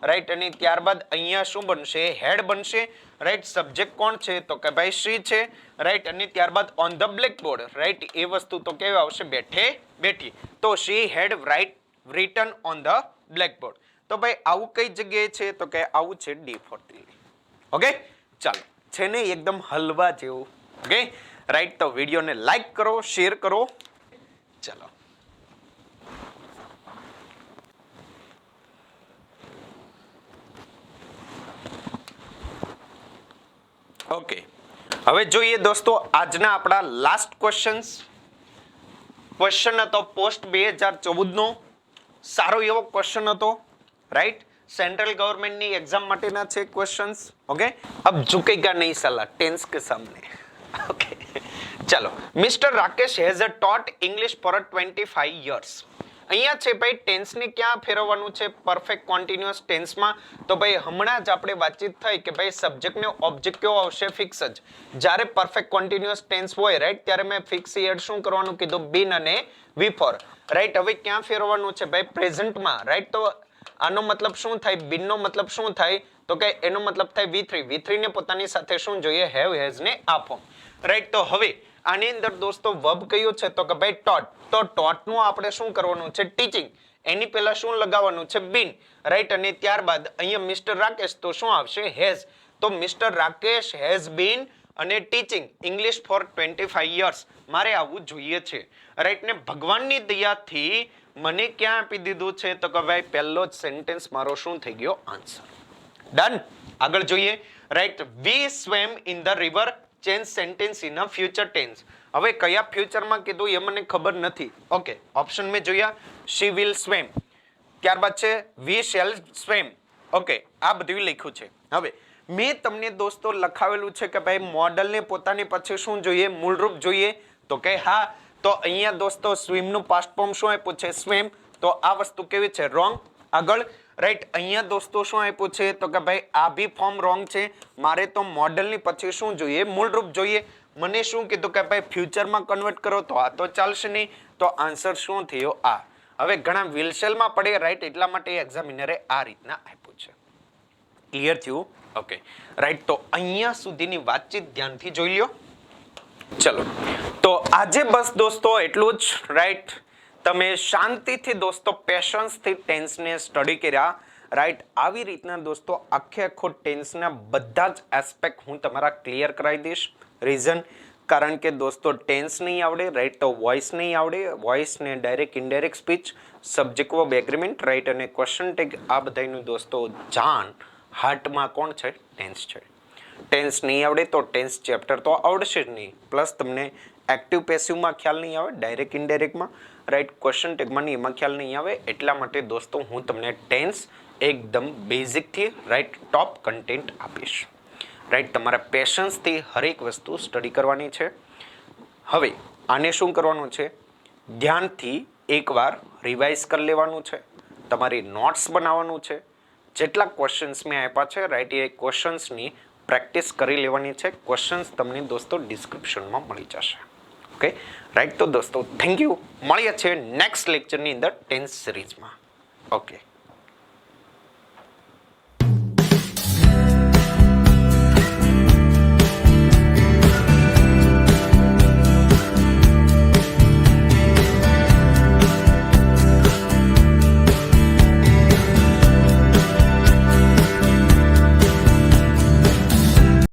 રાઈટ, અને ત્યારબાદ અહીંયા શું બનશે? હેડ બનશે. રાઈટ, સબ્જેક્ટ કોણ છે? તો કે ભાઈ શી છે. રાઈટ, અને ત્યારબાદ ઓન ધ બ્લેકબોર્ડ. રાઈટ, એ વસ્તુ તો કેવી આવશે? બેઠે બેઠી. તો શી હેડ right written on the blackboard. તો ભાઈ આવું કઈ જગ્યાએ છે? તો કે આવું છે D43. ઓકે, ચાલો, છે ને એકદમ હલવા જેવું. ઓકે, રાઈટ, તો વિડીયોને લાઈક કરો, શેર કરો. ચાલો, ઓકે, હવે જોઈએ દોસ્તો આજના આપણા લાસ્ટ ક્વેશ્ચન્સ. ક્વેશ્ચન હતો પોસ્ટ 2014 નો. સારો એવો ક્વેશ્ચન હતો. રાઈટ, સેન્ટ્રલ ગવર્મેન્ટની એક્ઝામ માટેના છે ક્વેશ્ચન્સ. ઓકે, અબ ઝુકેગા નહીં સાલા ટેન્સ કે સામને. ઓકે, ચલો. Mister Rakesh has a taught English for 25 years. અહીંયા છે ભાઈ ટેન્સને ક્યાં ફેરવવાનું છે? પરફેક્ટ કન્ટિન્યુઅસ ટેન્સમાં. તો ભાઈ હમણાં જ આપણે વાતચીત થઈ કે ભાઈ સબ્જેક્ટ ને ઓબ્જેક્ટ કેવો આવશે? ફિક્સ જ. જ્યારે પરફેક્ટ કન્ટિન્યુઅસ ટેન્સ હોય, રાઈટ, ત્યારે મેં ફિક્સ એડ શું કરવાનું કીધું? બીન અને V4. રાઈટ, હવે ક્યાં ફેરવવાનું છે ભાઈ? પ્રેઝન્ટમાં. રાઈટ, તો આનો મતલબ શું થાય? બીન નો મતલબ શું થાય? તો કે એનો મતલબ થાય V3. V3 ને પોતાની સાથે શું જોઈએ? હેવ, હેઝ ને આ ફોર્મ. રાઈટ, તો હવે આની અંદર દોસ્તો વર્બ કયો છે? તો કે ભાઈ ટોટ. તો ટોટ નું આપણે શું કરવાનું છે? ટીચિંગ. એની પહેલા શું લગાવવાનું છે? બીન. રાઈટ, અને ત્યારબાદ અહીંયા મિસ્ટર રાકેશ તો શું આવશે? હેઝ. તો મિસ્ટર રાકેશ હેઝ બીન અને ટીચિંગ ઇંગ્લિશ ફોર 25 years. મારે આવવું જોઈએ છે. રાઈટ, ને ભગવાનની દયાથી મને ક્યાં આપી દીધું છે? તો કે ભાઈ પહેલો જ સેન્ટેન્સ મારો શું થઈ ગયો? આન્સર. ડન. આગળ જોઈએ. Right, we swam in the river. Change sentence in a future tense. હવે કયા ફ્યુચરમાં કીધું એ મને ખબર નથી. ઓકે, ઓપ્શન મેં જોયા. She will swim. ત્યારબાદ છે વી શેલ સ્વેમ. ઓકે, આ બધું લખ્યું છે. હવે મેં તમને દોસ્તો લખાવેલું છે કે ભાઈ મોડલને પોતાની પછી શું જોઈએ? મૂળરૂપ જોઈએ. તો કે હા. તો અહીંયા દોસ્તો સ્વિમ નું પાસ્ટ ફોર્મ શું આપ્યું છે? સ્વેમ. તો આ વસ્તુ કેવી છે? રોંગ. આગળ રાઈટ, અહીંયા દોસ્તો શું આપ્યું છે? તો કે ભાઈ આ બી ફોર્મ રોંગ છે. મારે તો મોડલની પછી શું જોઈએ? મૂળરૂપ જોઈએ. મને શું કીધું કે ભાઈ ફ્યુચરમાં કન્વર્ટ કરો તો આ તો ચાલશે નહીં. તો આન્સર શું થયો? આ. હવે ઘણા વિલસેલમાં પડે, રાઈટ, એટલા માટે એક્ઝામિનરે આ રીતના આપ્યું છે. ક્લિયર થયું? ઓકે, રાઈટ, તો અહીંયા સુધીની વાતચીત ધ્યાનથી જોઈ લ્યો. ચલો, તો આજે બસ દોસ્તો એટલું જ. રાઈટ, તમે શાંતિથી દોસ્તો પેશન્સથી ટેન્સને સ્ટડી કર્યા. રાઈટ, આવી રીતના દોસ્તો આખો ટેન્સના બધા જ એસ્પેક્ટ હું તમારા ક્લિયર કરાવી દઈશ. રીઝન કારણ કે દોસ્તો ટેન્સ નહીં આવડે, રાઈટ, તો વોઇસ નહીં આવડે. વોઇસ ને direct indirect speech, subject verb agreement, right, અને ક્વેશ્ચન ટેગ, આ બધાનું દોસ્તો જાણ હાર્ટમાં કોણ છે? ટેન્સ છે. ટેન્સ નહીં આવડે તો ટેન્સ ચેપ્ટર તો આવડશે જ નહીં. પ્લસ તમને એક્ટિવ પેસિવમાં ખ્યાલ નહીં આવે, ડાયરેક્ટ ઇનડાયરેક્ટમાં, રાઈટ, ક્વેશ્ચન ટેગમાં એમાં ખ્યાલ નહીં આવે. એટલા માટે દોસ્તો હું તમને ટેન્સ એકદમ બેઝિકથી રાઈટ ટોપ કન્ટેન્ટ આપીશ. રાઈટ, તમારા પેશન્સથી હરેક વસ્તુ સ્ટડી કરવાની છે. હવે આને શું કરવાનું છે, ધ્યાનથી એકવાર રિવાઇઝ કરી લેવાનું છે, તમારી નોટ્સ બનાવવાનું છે, જેટલા ક્વેશ્ચન્સ મેં આપ્યા છે રાઈટ એ ક્વેશ્ચન્સની પ્રેક્ટિસ કરી લેવાની છે. ક્વેશ્ચન્સ તમને દોસ્તો ડિસ્ક્રિપ્શનમાં મળી જશે. ઓકે રાઈટ, તો દોસ્તો થેન્ક યુ. મળીએ છીએ નેક્સ્ટ લેક્ચરની અંદર ટેન્સ સિરીઝમાં. ઓકે.